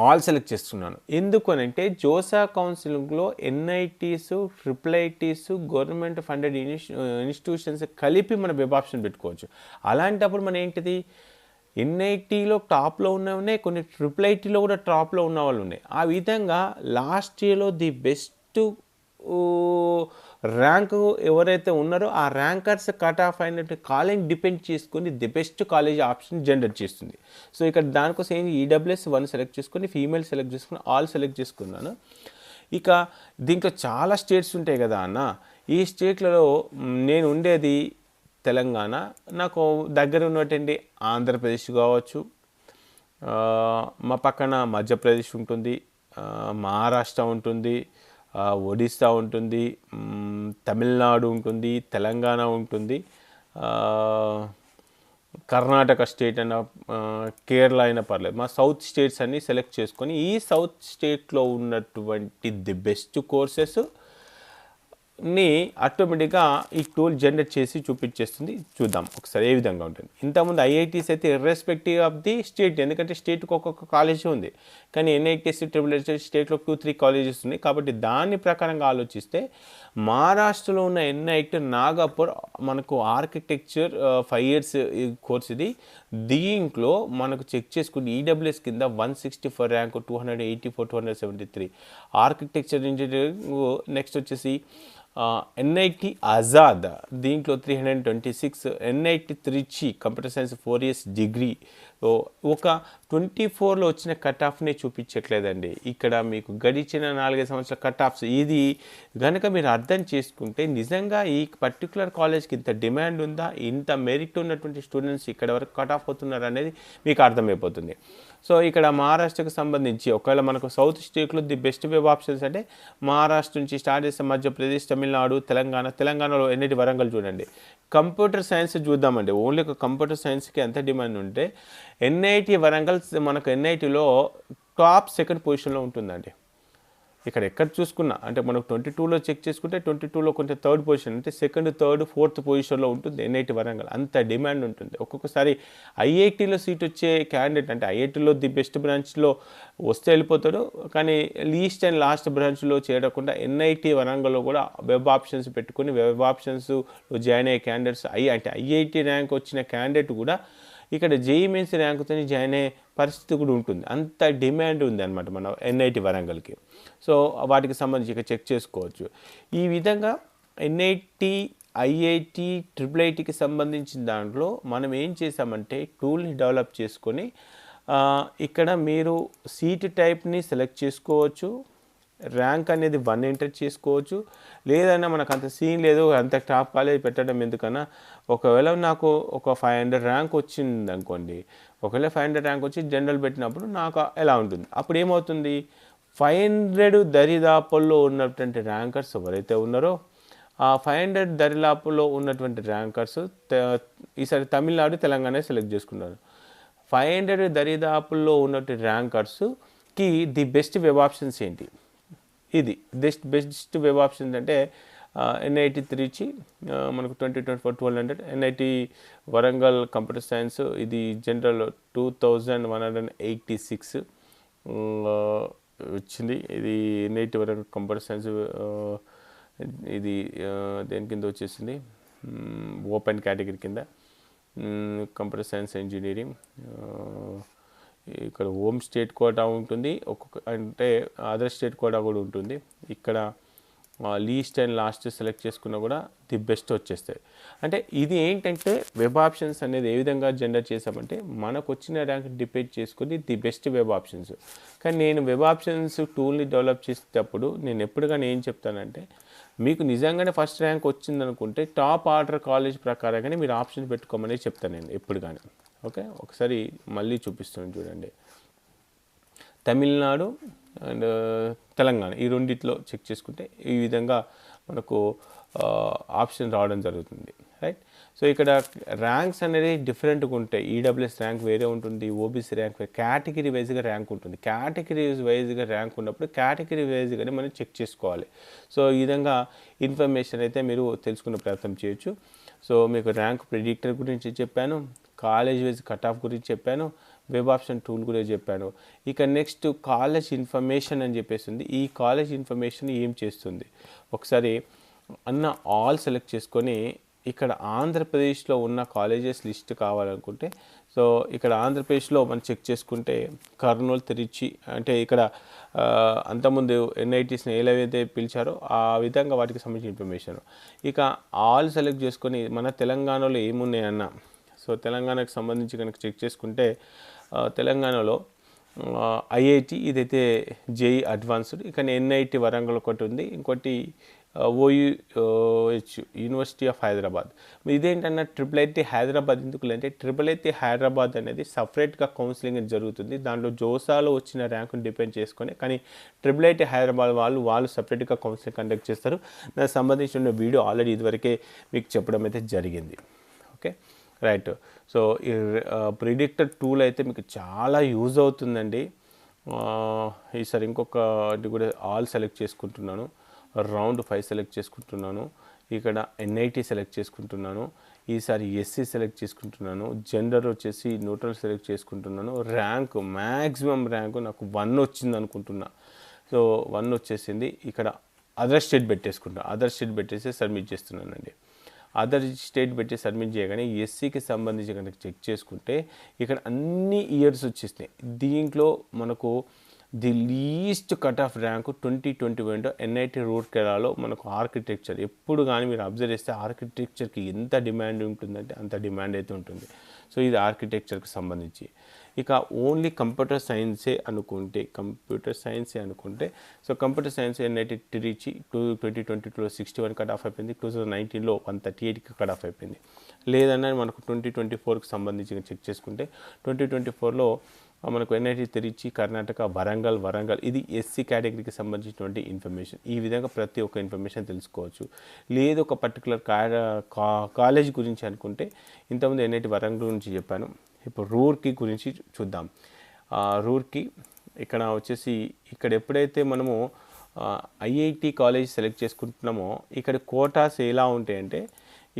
ఆల్ సెలెక్ట్ చేస్తున్నాను. ఎందుకు అనంటే జోసా కౌన్సిలింగ్లో NITs, triple ITs, government funded institutions కలిపి మన వెబ్ ఆప్షన్ పెట్టుకోవచ్చు. అలాంటప్పుడు మన ఏంటిది, ఎన్ఐటీలో టాప్లో ఉన్నవి కొన్ని ట్రిపుల్ ఐటీలో కూడా టాప్లో ఉన్న వాళ్ళు ఉన్నాయి. ఆ విధంగా లాస్ట్ ఇయర్లో ది బెస్ట్ ర్యాంకు ఎవరైతే ఉన్నారో ఆ ర్యాంకర్స్ కట్ ఆఫ్ అయినట్టు కాలేజ్ డిపెండ్ చేసుకొని the best college option generate చేస్తుంది. సో ఇక్కడ దానికోసం ఏం ఈడబ్ల్యూఎస్ 1 సెలెక్ట్ చేసుకొని ఫీమేల్ సెలెక్ట్ చేసుకుని ఆల్ సెలెక్ట్ చేసుకున్నాను. ఇక దీంట్లో చాలా స్టేట్స్ ఉంటాయి కదా అన్న. ఈ స్టేట్లలో నేను ఉండేది తెలంగాణ, నాకు దగ్గర ఉన్నటువంటి ఆంధ్రప్రదేశ్ కావచ్చు, మా పక్కన మధ్యప్రదేశ్ ఉంటుంది, మహారాష్ట్ర ఉంటుంది, ఒడిస్సా ఉంటుంది, తమిళనాడు ఉంటుంది, తెలంగాణ ఉంటుంది, కర్ణాటక స్టేట్ అయినా కేరళ అయినా పర్లేదు. మా సౌత్ స్టేట్స్ అన్నీ సెలెక్ట్ చేసుకొని ఈ సౌత్ స్టేట్లో ఉన్నటువంటి ది బెస్ట్ కోర్సెస్ ని ఆటోమేటిక్గా ఈ టూల్ జనరేట్ చేసి చూపించేస్తుంది. చూద్దాం ఒకసారి ఏ విధంగా ఉంటుంది. ఇంతకుముందు ఐఐటీస్ అయితే ఇర్రెస్పెక్టివ్ ఆఫ్ ది స్టేట్, ఎందుకంటే స్టేట్కి ఒక్కొక్క కాలేజ్ ఉంది, కానీ ఎన్ఐటీస్, ట్రిపుల్ ఐటీస్ స్టేట్లో 2-3 కాలేజెస్ ఉన్నాయి. కాబట్టి దాని ప్రకారంగా ఆలోచిస్తే మహారాష్ట్రలో ఉన్న ఎన్ఐటి నాగపూర్ మనకు ఆర్కిటెక్చర్ 5 years కోర్స్ ఇది. దీంట్లో మనకు చెక్ చేసుకుంటే ఈడబ్ల్యూఎస్ కింద 164 ర్యాంకు, 284, 273 ఆర్కిటెక్చర్ ఇంజనీరింగ్. నెక్స్ట్ వచ్చేసి ఎన్ఐటి ఆజాద్, దీంట్లో 326, NIT Trichy computer science 4 years degree. ఒక 24లో వచ్చిన కట్ ఆఫ్నే చూపించట్లేదండి, ఇక్కడ మీకు గడిచిన 4-5 సంవత్సరాల కట్ ఆఫ్స్. ఇది కనుక మీరు అర్థం చేసుకుంటే నిజంగా ఈ పర్టికులర్ కాలేజ్కి ఇంత డిమాండ్ ఉందా, ఇంత మెరిట్ ఉన్నటువంటి స్టూడెంట్స్ ఇక్కడ వరకు కట్ ఆఫ్ అవుతున్నారు అనేది మీకు అర్థమైపోతుంది. సో ఇక్కడ మహారాష్ట్రకు సంబంధించి ఒకవేళ మనకు సౌత్ స్టేట్లో ది బెస్ట్ వెబ్ ఆప్షన్స్ అంటే మహారాష్ట్ర నుంచి స్టార్ట్ చేస్తే మధ్యప్రదేశ్, తమిళనాడు, తెలంగాణలో ఎన్ఐటి వరంగల్ చూడండి. కంప్యూటర్ సైన్స్ చూద్దామండి, ఓన్లీ ఒక కంప్యూటర్ సైన్స్కి ఎంత డిమాండ్ ఉంటే ఎన్ఐటి వరంగల్ మనకు ఎన్ఐటిలో టాప్ 2nd పొజిషన్లో ఉంటుందండి. ఇక్కడ ఎక్కడ చూసుకున్నా అంటే మనకు 22లో చెక్ చేసుకుంటే 22లో కొంచెం 3rd పొజిషన్ అంటే 2nd, 3rd, 4th పొజిషన్లో ఉంటుంది ఎన్ఐటి వరంగల్. అంత డిమాండ్ ఉంటుంది. ఒక్కొక్కసారి ఐఐటీలో సీట్ వచ్చే క్యాండిడేట్ అంటే ఐఐటీలో ది బెస్ట్ బ్రాంచ్లో వస్తే వెళ్ళిపోతాడు, కానీ లీస్ట్ అండ్ లాస్ట్ బ్రాంచ్లో చేరకుండా ఎన్ఐటి వరంగల్లో కూడా వెబ్ ఆప్షన్స్ పెట్టుకుని వెబ్ ఆప్షన్స్లో జాయిన్ అయ్యే క్యాండిడేట్స్ అంటే ఐఐటి ర్యాంక్ వచ్చిన క్యాండిడేట్ కూడా ఇక్కడ జేఈ మెయిన్స్ ర్యాంకుతో జాయిన్ అయ్యే పరిస్థితి కూడా ఉంటుంది. అంత డిమాండ్ ఉంది అనమాట మన ఎన్ఐటి వరంగల్కి. సో వాటికి సంబంధించి ఇక చెక్ చేసుకోవచ్చు. ఈ విధంగా ఎన్ఐటి, ఐఐటి, ట్రిపుల్ ఐటీకి సంబంధించిన దాంట్లో మనం ఏం చేసామంటే టూల్ని డెవలప్ చేసుకొని ఇక్కడ మీరు సీట్ టైప్ని సెలెక్ట్ చేసుకోవచ్చు, ర్యాంక్ అనేది 1 ఎంటర్ చేసుకోవచ్చు. లేదన్నా మనకు అంత సీన్ లేదు, అంత టాప్ కాలేజ్ పెట్టడం ఎందుకన్నా, ఒకవేళ నాకు ఒక 500 ర్యాంక్ వచ్చింది అనుకోండి, ఒకవేళ 500 ర్యాంక్ వచ్చి జనరల్ పెట్టినప్పుడు నాకు ఎలా ఉంటుంది, అప్పుడు ఏమవుతుంది, 500 దరిదాపుల్లో ఉన్నటువంటి ర్యాంకర్స్ ఎవరైతే ఉన్నారో ఆ 500 దరిదాపుల్లో ఉన్నటువంటి ర్యాంకర్స్ ఈసారి తమిళనాడు, తెలంగాణ సెలెక్ట్ చేసుకున్నారు. 500 దరిదాపుల్లో ఉన్నటువంటి ర్యాంకర్స్కి ది బెస్ట్ వెబ్ ఆప్షన్స్ ఏంటి, ఇది బెస్ట్ వెబ్ ఆప్షన్స్ అంటే ఎన్ఐటి త్రిచి మనకు 2024 1200, ఎన్ఐటి వరంగల్ కంప్యూటర్ సైన్స్ ఇది జనరల్ 2186 వచ్చింది. ఇది ఎన్ఐటి వరంగల్ కంప్యూటర్ సైన్స్ ఇది దేని కింద వచ్చేసింది, ఓపెన్ కేటగిరీ కింద కంప్యూటర్ సైన్స్ ఇంజనీరింగ్. ఇక్కడ హోమ్ స్టేట్ కోటా ఉంటుంది, ఒక్కొక్క అంటే అదర్ స్టేట్ కోటా కూడా ఉంటుంది. ఇక్కడ లీస్ట్ అండ్ లాస్ట్ సెలెక్ట్ చేసుకున్నా కూడా ది బెస్ట్ వచ్చేస్తాయి. అంటే ఇది ఏంటంటే వెబ్ ఆప్షన్స్ అనేది ఏ విధంగా జనరేట్ చేసామంటే మనకు వచ్చిన ర్యాంక్ డిపెండ్ చేసుకుని ది బెస్ట్ వెబ్ ఆప్షన్స్. కానీ నేను వెబ్ ఆప్షన్స్ టూల్ని డెవలప్ చేసేటప్పుడు నేను ఎప్పుడు కానీ ఏం చెప్తానంటే మీకు నిజంగానే ఫస్ట్ ర్యాంక్ వచ్చిందనుకుంటే టాప్ ఆర్డర్ కాలేజ్ ప్రకారంగానే మీరు ఆప్షన్ పెట్టుకోమని చెప్తాను నేను ఎప్పుడు కానీ. ఓకే, ఒకసారి మళ్ళీ చూపిస్తున్నాను చూడండి. తమిళనాడు అండ్ తెలంగాణ ఈ రెండిట్లో చెక్ చేసుకుంటే ఈ విధంగా మనకు ఆప్షన్ రావడం జరుగుతుంది, రైట్. సో ఇక్కడ ర్యాంక్స్ అనేది డిఫరెంట్గా ఉంటాయి. ఈడబ్ల్యూఎస్ ర్యాంక్ వేరే ఉంటుంది, ఓబీసీ ర్యాంక్ వేరే, కేటగిరీ వైజ్గా ర్యాంక్ ఉంటుంది. కేటగిరీ వైజ్గా ర్యాంక్ ఉన్నప్పుడు కేటగిరీ వైజ్గానే మనం చెక్ చేసుకోవాలి. సో ఈ విధంగా ఇన్ఫర్మేషన్ అయితే మీరు తెలుసుకునే ప్రయత్నం చేయొచ్చు. సో మీకు ర్యాంక్ ప్రిడిక్టర్ గురించి చెప్పాను, కాలేజ్ వైజ్ కట్ ఆఫ్ గురించి చెప్పాను, వెబ్ ఆప్షన్ టూల్ గురించి చెప్పాను. ఇక నెక్స్ట్ కాలేజ్ ఇన్ఫర్మేషన్ అని చెప్పేసి ఉంది. ఈ కాలేజ్ ఇన్ఫర్మేషన్ ఏం చేస్తుంది ఒకసారి అన్న ఆల్ సెలెక్ట్ చేసుకొని ఇక్కడ ఆంధ్రప్రదేశ్లో ఉన్న కాలేజెస్ లిస్ట్ కావాలనుకుంటే సో ఇక్కడ ఆంధ్రప్రదేశ్లో మనం చెక్ చేసుకుంటే కర్నూలు, తిరుచి, అంటే ఇక్కడ అంతకుముందు ఎన్ఐటీస్ని ఏవైతే పిలిచారో ఆ విధంగా వాటికి సంబంధించిన ఇన్ఫర్మేషన్. ఇక ఆల్ సెలెక్ట్ చేసుకొని మన తెలంగాణలో ఏమున్నాయన్న సో తెలంగాణకు సంబంధించి కనుక చెక్ చేసుకుంటే తెలంగాణలో ఐఐటి ఇదైతే జేఈ అడ్వాన్స్డ్, ఇక ఎన్ఐటి వరంగల్ ఒకటి ఉంది, ఇంకోటి ఓయూహెచ్ యూనివర్సిటీ ఆఫ్ హైదరాబాద్. ఇదేంటన్నా ఐఐటి హైదరాబాద్ ఎందుకు అంటే ఐఐటి హైదరాబాద్ అనేది సపరేట్గా కౌన్సిలింగ్ జరుగుతుంది. దాంట్లో జోసాలో వచ్చిన ర్యాంకుని డిపెండ్ చేసుకొని కానీ ఐఐటి హైదరాబాద్ వాళ్ళు సపరేట్గా కౌన్సిలింగ్ కండక్ట్ చేస్తారు. దానికి సంబంధించిన వీడియో ఆల్రెడీ ఇదివరకే మీకు చెప్పడం అయితే జరిగింది. Okay, right. సో ఈ ప్రిడిక్టర్ టూల్ అయితే మీకు చాలా యూజ్ అవుతుందండి. ఈసారి ఇంకొకటి కూడా ఆల్ సెలెక్ట్ చేసుకుంటున్నాను, రౌండ్ 5 సెలెక్ట్ చేసుకుంటున్నాను, ఇక్కడ ఎన్ఐటి సెలెక్ట్ చేసుకుంటున్నాను, ఈసారి ఎస్సీ సెలెక్ట్ చేసుకుంటున్నాను, జెండర్ వచ్చేసి న్యూట్రల్ సెలెక్ట్ చేసుకుంటున్నాను, ర్యాంక్ మ్యాక్సిమం ర్యాంకు నాకు 1 వచ్చింది అనుకుంటున్నా. సో 1 వచ్చేసింది. ఇక్కడ అదర్ స్టేట్ పెట్టేసుకుంటాను, అదర్ స్టేట్ పెట్టేసి సబ్మిట్ చేస్తున్నానండి. అదర్ స్టేట్ పెట్టి సబ్మిట్ చేయగానే ఎస్సీకి సంబంధించి కనుక చెక్ చేసుకుంటే ఇక్కడ అన్ని ఇయర్స్ వచ్చేసినాయి. దీంట్లో మనకు the least cut off rank 2021 NIT రూర్కెలాలో మనకు ఆర్కిటెక్చర్. ఎప్పుడు కానీ మీరు అబ్జర్వ్ చేస్తే ఆర్కిటెక్చర్కి ఎంత డిమాండ్ ఉంటుందంటే అంత డిమాండ్ అయితే ఉంటుంది. సో ఇది ఆర్కిటెక్చర్కి సంబంధించి. ఇక ఓన్లీ కంప్యూటర్ సైన్సే అనుకుంటే so computer science NIT Trichy 2022లో 61 కట్ ఆఫ్ అయిపోయింది, 2019లో 138కి కట్ ఆఫ్ అయిపోయింది. లేదన్నా మనకు 2024కి సంబంధించి చెక్ చేసుకుంటే 2024లో మనకు ఎన్ఐటి తిరిచి కర్ణాటక వరంగల్ ఇది ఎస్సీ కేటగిరీకి సంబంధించినటువంటి ఇన్ఫర్మేషన్. ఈ విధంగా ప్రతి ఒక్క ఇన్ఫర్మేషన్ తెలుసుకోవచ్చు. లేదు ఒక పర్టికులర్ కాలేజ్ గురించి అనుకుంటే ఇంతకుముందు ఎన్ఐటి వరంగల్ గురించి చెప్పాను, ఇప్పుడు రూర్కీ గురించి చూద్దాం. రూర్కీ ఇక్కడ వచ్చేసి ఇక్కడ ఎప్పుడైతే మనము ఐఐటి కాలేజ్ సెలెక్ట్ చేసుకుంటున్నామో ఇక్కడ కోటాస్ ఎలా ఉంటాయంటే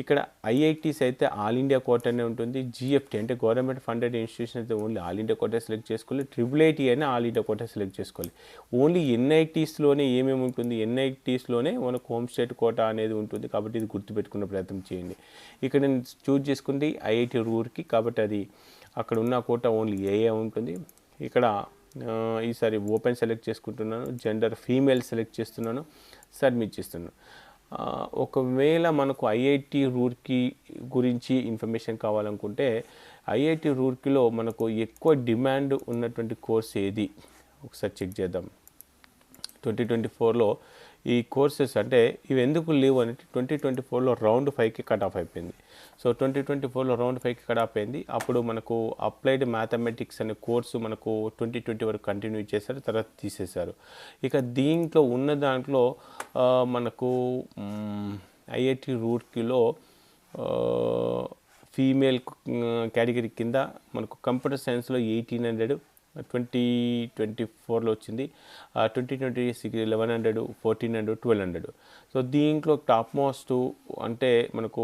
ఇక్కడ ఐఐటీస్ అయితే ఆల్ ఇండియా కోటానే ఉంటుంది, జిఎఫ్టీ అంటే గవర్నమెంట్ ఫండెడ్ ఇన్స్టిట్యూషన్ అయితే only all India quota select చేసుకోవాలి, ఐఐటి అయినా ఆల్ ఇండియా కోటా సెలెక్ట్ చేసుకోవాలి. ఓన్లీ ఎన్ఐటీస్లోనే ఏమేమి ఉంటుంది, ఎన్ఐటీస్లోనే మనకు హోమ్ స్టేట్ కోటా అనేది ఉంటుంది. కాబట్టి ఇది గుర్తుపెట్టుకునే ప్రయత్నం చేయండి. ఇక్కడ నేను చూజ్ చేసుకుంది ఐఐటి రూర్కి, కాబట్టి అది అక్కడ ఉన్న కోటా ఓన్లీ ఏఏ ఉంటుంది. ఇక్కడ ఈసారి ఓపెన్ సెలెక్ట్ చేసుకుంటున్నాను, జెండర్ ఫీమేల్ సెలెక్ట్ చేస్తున్నాను, సబ్మిట్ చేస్తున్నాను. ఒకవేళ మనకు ఐఐటి రూర్కీ గురించి ఇన్ఫర్మేషన్ కావాలనుకుంటే ఐఐటి రూర్కీలో మనకు ఎక్కువ డిమాండ్ ఉన్నటువంటి కోర్స్ ఏది ఒకసారి చెక్ చేద్దాం. 2024లో ఈ కోర్సెస్ అంటే ఇవి ఎందుకు లేవు అంటే 2024లో రౌండ్ 5కి కట్ ఆఫ్ అయిపోయింది. సో 2024లో రౌండ్ 5కి కట్ ఆఫ్ అయింది. అప్పుడు మనకు అప్లైడ్ మ్యాథమెటిక్స్ అనే కోర్సు మనకు 2020 వరకు కంటిన్యూ చేశారు, తర్వాత తీసేశారు. ఇక దీంట్లో ఉన్న దాంట్లో మనకు ఐఐటి రూర్కీలో ఫీమేల్ కేటగిరీ కింద మనకు కంప్యూటర్ సైన్స్లో 1800 2024లో వచ్చింది, 2026 1100 1400 1200. సో దీంట్లో టాప్ మోస్ట్ అంటే మనకు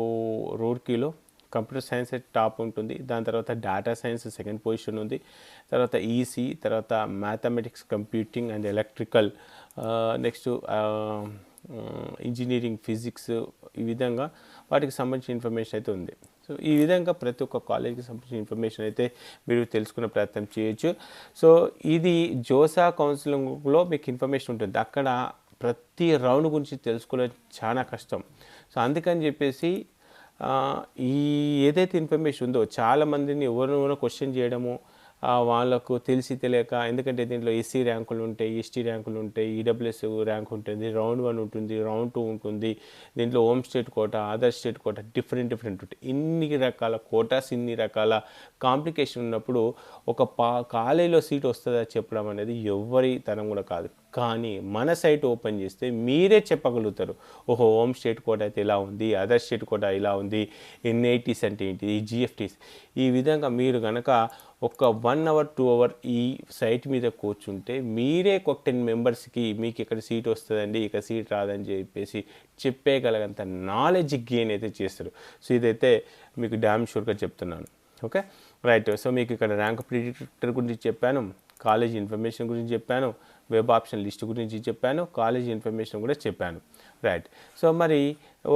రూర్కీలో కంప్యూటర్ సైన్స్ టాప్ ఉంటుంది, దాని తర్వాత డేటా సైన్స్ సెకండ్ పొజిషన్ ఉంది, తర్వాత ఈసీ, తర్వాత mathematics, computing and electrical, next engineering, physics, ఈ విధంగా వాటికి సంబంధించిన ఇన్ఫర్మేషన్ అయితే ఉంది. సో ఈ విధంగా ప్రతి ఒక్క కాలేజీకి సంబంధించిన ఇన్ఫర్మేషన్ అయితే మీరు తెలుసుకునే ప్రయత్నం చేయొచ్చు. సో ఇది జోసా కౌన్సిలింగ్లో మీకు ఇన్ఫర్మేషన్ ఉంటుంది. అక్కడ ప్రతి రౌండ్ గురించి తెలుసుకోవడం చాలా కష్టం. సో అందుకని చెప్పేసి ఈ ఏదైతే ఇన్ఫర్మేషన్ ఉందో చాలామందిని ఎవరినైనా క్వశ్చన్ చేయడము, వాళ్ళకు తెలిసి తెలియక, ఎందుకంటే దీంట్లో ఎస్సీ ర్యాంకులు ఉంటాయి, ఎస్టీ ర్యాంకులు ఉంటాయి, ఈడబ్ల్యూఎస్ ర్యాంక్ ఉంటుంది, రౌండ్ 1 ఉంటుంది, రౌండ్ 2 ఉంటుంది, దీంట్లో home state quota, other state quota, different ఉంటాయి. ఇన్ని రకాల కోటాస్, ఇన్ని రకాల కాంప్లికేషన్ ఉన్నప్పుడు ఒక కాలేజీలో సీట్ వస్తుందా చెప్పడం అనేది ఎవరి తరం కూడా కాదు. కానీ మన సైట్ ఓపెన్ చేస్తే మీరే చెప్పగలుగుతారు, ఓహో హోమ్ స్టేట్ కోటా అయితే ఇలా ఉంది, అదర్ స్టేట్ కోటా ఇలా ఉంది, ఎన్ఐటీస్ అంటే ఏంటి, జిఎఫ్టీస్. ఈ విధంగా మీరు కనుక ఒక 1 అవర్ 2 అవర్ ఈ సైట్ మీద కూర్చుంటే మీరే ఒక 10 మెంబర్స్కి మీకు ఇక్కడ సీట్ వస్తుందండి, ఇక్కడ సీట్ రాదని చెప్పేసి చెప్పేయగలగంత నాలెడ్జ్ గెయిన్ అయితే చేస్తారు. సో ఇదైతే మీకు డ్యామ్ షూర్గా చెప్తున్నాను. Okay right. సో మీకు ఇక్కడ ర్యాంక్ ప్రిడిక్టర్ గురించి చెప్పాను, కాలేజ్ ఇన్ఫర్మేషన్ గురించి చెప్పాను, వెబ్ ఆప్షన్ లిస్ట్ గురించి చెప్పాను, కాలేజ్ ఇన్ఫర్మేషన్ కూడా చెప్పాను. రైట్. సో మరి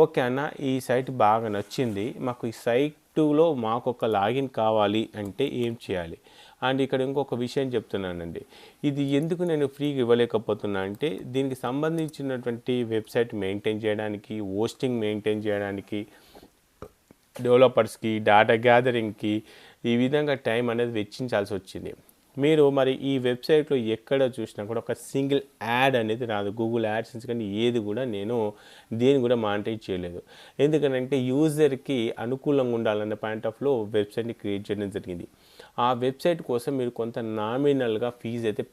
ఓకే అన్న, ఈ సైట్ బాగా నచ్చింది, మాకు ఈ సైట్లో మాకు ఒక లాగిన్ కావాలి అంటే ఏం చేయాలి? అండ్ ఇక్కడ ఇంకొక విషయం చెప్తున్నానండి, ఇది ఎందుకు నేను ఫ్రీగా ఇవ్వలేకపోతున్నా అంటే దీనికి సంబంధించినటువంటి వెబ్సైట్ మెయింటైన్ చేయడానికి, హోస్టింగ్ మెయింటైన్ చేయడానికి, డెవలపర్స్కి, డేటా గ్యాదరింగ్కి ఈ విధంగా టైం అనేది వెచ్చించాల్సి వచ్చింది. మీరు మరి ఈ వెబ్సైట్లో ఎక్కడ చూసినా కూడా ఒక సింగిల్ యాడ్ అనేది రాదు. గూగుల్ యాడ్సెన్స్ కానీ ఏది కూడా నేను దేని కూడా మానిటైజ్ చేయలేదు. ఎందుకంటే యూజర్కి అనుకూలంగా ఉండాలన్న పాయింట్ ఆఫ్లో వెబ్సైట్ని క్రియేట్ చేయడం జరిగింది. ఆ వెబ్సైట్ కోసం మీరు కొంత నామినల్గా ఫీజు అయితే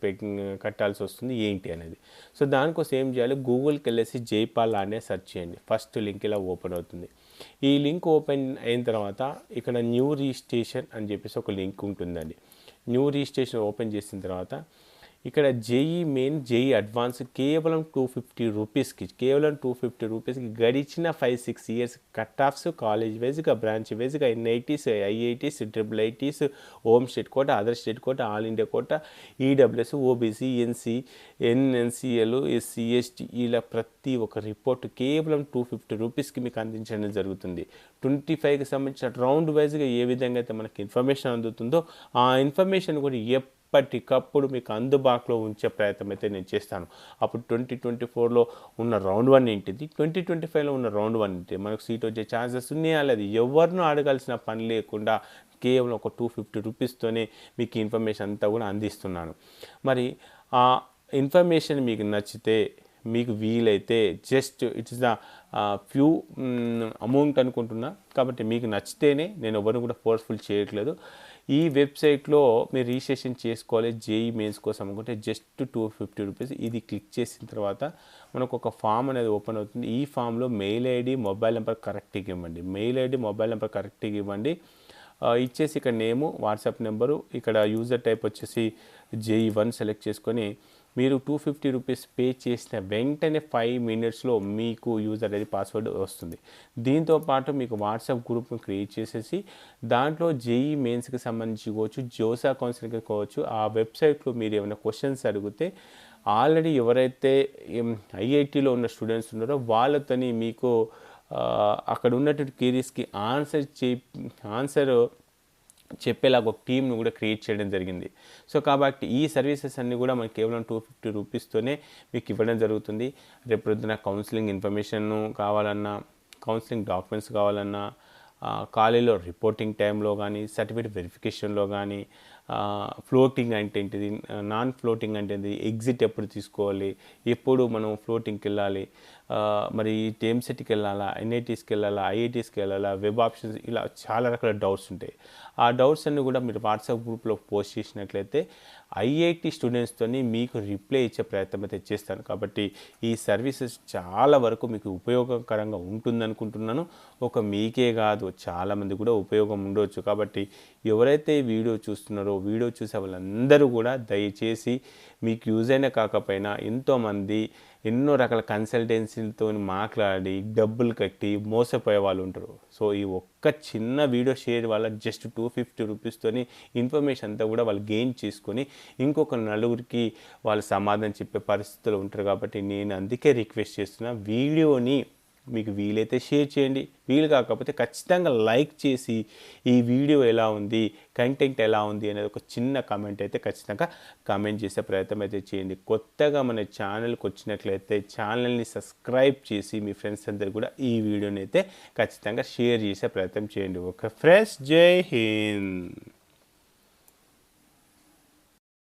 కట్టాల్సి వస్తుంది ఏంటి అనేది. సో దానికోసం ఏం చేయాలి, గూగుల్కి వెళ్ళేసి జైపాల్ అనే సెర్చ్ చేయండి. ఫస్ట్ లింక్ ఇలా ఓపెన్ అవుతుంది. ఈ లింక్ ఓపెన్ అయిన తర్వాత ఇక్కడ న్యూ రిజిస్ట్రేషన్ అని చెప్పేసి ఒక లింక్ ఉంటుందండి. న్యూ రిజిస్ట్రేషన్ ఓపెన్ చేసిన తర్వాత ఇక్కడ జేఈ మెయిన్, జేఈ అడ్వాన్స్ కేవలం 250 రూపీస్కి, కేవలం 250 రూపీస్కి గడిచిన 5-6 ఇయర్స్ కట్ ఆఫ్స్ కాలేజ్ వైజ్గా, బ్రాంచ్ వైజ్గా, NITs, IITs, IIITs, home state quota, other state quota, all India quota, EWS, OBC, NNCL, SC, ST, ఇలా ప్రతి ఒక్క రిపోర్ట్ కేవలం 250 రూపీస్కి మీకు అందించడం జరుగుతుంది. 25కి సంబంధించిన రౌండ్ వైజ్గా ఏ విధంగా అయితే మనకి ఇన్ఫర్మేషన్ అందుతుందో ఆ ఇన్ఫర్మేషన్ కూడా ఎప్పటికప్పుడు మీకు అందుబాటులో ఉంచే ప్రయత్నం అయితే నేను చేస్తాను. అప్పుడు 2024లో ఉన్న రౌండ్ 1 ఏంటిది, 2025లో ఉన్న రౌండ్ 1 ఏంటి, మనకు సీట్ వచ్చే ఛాన్సెస్ ఉన్నాయా లేదు, ఎవరినూ అడగాల్సిన పని లేకుండా కేవలం ఒక 250 రూపీస్తోనే మీకు ఇన్ఫర్మేషన్ అంతా కూడా అందిస్తున్నాను. మరి ఆ ఇన్ఫర్మేషన్ మీకు నచ్చితే, మీకు వీలైతే just it's the few amount అనుకుంటున్నా, కాబట్టి మీకు నచ్చితేనే, నేను ఎవరిని కూడా ఫోర్స్ఫుల్ చేయట్లేదు. ఈ వెబ్సైట్లో మీరు రిజిస్ట్రేషన్ చేసుకోవాలి జేఈ మెయిన్స్ కోసం అనుకుంటే జస్ట్ 250 రూపీస్. ఇది క్లిక్ చేసిన తర్వాత మనకు ఒక ఫామ్ అనేది ఓపెన్ అవుతుంది. ఈ ఫామ్లో మెయిల్ ఐడి, మొబైల్ నెంబర్ కరెక్ట్గా ఇవ్వండి. మెయిల్ ఐడి, మొబైల్ నెంబర్ కరెక్ట్గా ఇవ్వండి. ఇచ్చేసి ఇక్కడ నేము, వాట్సాప్ నెంబరు, ఇక్కడ యూజర్ టైప్ వచ్చేసి JE1 సెలెక్ట్ చేసుకొని మీరు 250 రూపీస్ పే చేసిన వెంటనే 5 మినిట్స్లో మీకు యూజర్ ఐడి, పాస్వర్డ్ వస్తుంది. దీంతోపాటు మీకు వాట్సాప్ గ్రూప్ను క్రియేట్ చేసేసి దాంట్లో జేఈ మెయిన్స్కి సంబంధించి కావచ్చు, జోసా కౌన్సిలింగ్కి కావచ్చు, ఆ వెబ్సైట్లో మీరు ఏమైనా క్వశ్చన్స్ అడిగితే ఆల్రెడీ ఎవరైతే ఐఐటీలో ఉన్న స్టూడెంట్స్ ఉన్నారో వాళ్ళతోని మీకు అక్కడ ఉన్నటువంటి క్వరీస్కి ఆన్సర్ చెప్పేలాగా ఒక టీమ్ను కూడా క్రియేట్ చేయడం జరిగింది. సో కాబట్టి ఈ సర్వీసెస్ అన్నీ కూడా మనకి కేవలం 250 రూపీస్తోనే మీకు ఇవ్వడం జరుగుతుంది. రేపు పొద్దున కౌన్సిలింగ్ ఇన్ఫర్మేషన్ కావాలన్నా, కౌన్సిలింగ్ డాక్యుమెంట్స్ కావాలన్నా, కాలేజీలో రిపోర్టింగ్ టైంలో కానీ, సర్టిఫికేట్ వెరిఫికేషన్లో కానీ, ఫ్లోటింగ్ అంటే ఏంటిది, నాన్ ఫ్లోటింగ్ అంటే ఏంటిది, ఎగ్జిట్ ఎప్పుడు తీసుకోవాలి, ఎప్పుడు మనం ఫ్లోటింగ్కి వెళ్ళాలి, మరి TMCETకి వెళ్ళాలా, NITస్కి వెళ్ళాలా, IITస్కి వెళ్ళాలా, వెబ్ ఆప్షన్స్, ఇలా చాలా రకాల డౌట్స్ ఉంటాయి. ఆ డౌట్స్ అన్నీ కూడా మీరు వాట్సాప్ గ్రూప్లో పోస్ట్ చేసినట్లయితే IIT స్టూడెంట్స్తోని మీకు రిప్లై ఇచ్చే ప్రయత్నం అయితే చేస్తాను. కాబట్టి ఈ సర్వీసెస్ చాలా వరకు మీకు ఉపయోగకరంగా ఉంటుందనుకుంటున్నాను. ఒక మీకే కాదు, చాలామంది కూడా ఉపయోగం ఉండవచ్చు. కాబట్టి ఎవరైతే ఈ వీడియో చూస్తున్నారో, వీడియో చూసే వాళ్ళందరూ కూడా దయచేసి మీకు యూజ్ అయినా కాకపోయినా ఎంతోమంది ఎన్నో రకాల కన్సల్టెన్సీలతో మాట్లాడి డబ్బులు కట్టి మోసపోయే వాళ్ళు ఉంటారు. సో ఈ ఒక్క చిన్న వీడియో షేర్ వల్ల జస్ట్ 250 రూపీస్తోని ఇన్ఫర్మేషన్ అంతా కూడా వాళ్ళు గెయిన్ చేసుకొని ఇంకొక నలుగురికి వాళ్ళు సమాధానం చెప్పే పరిస్థితులు ఉంటారు. కాబట్టి నేను అందుకే రిక్వెస్ట్ చేస్తున్నా, వీడియోని మీకు వీలైతే షేర్ చేయండి, వీలు కాకపోతే ఖచ్చితంగా లైక్ చేసి ఈ వీడియో ఎలా ఉంది, కంటెంట్ ఎలా ఉంది అనేది ఒక చిన్న కామెంట్ అయితే ఖచ్చితంగా కామెంట్ చేసే ప్రయత్నం అయితే చేయండి. కొత్తగా మన ఛానల్కి వచ్చినట్లయితే ఛానల్ని సబ్స్క్రైబ్ చేసి మీ ఫ్రెండ్స్ అందరు కూడా ఈ వీడియోని అయితే ఖచ్చితంగా షేర్ చేసే ప్రయత్నం చేయండి. ఓకే ఫ్రెండ్స్, జై హింద్.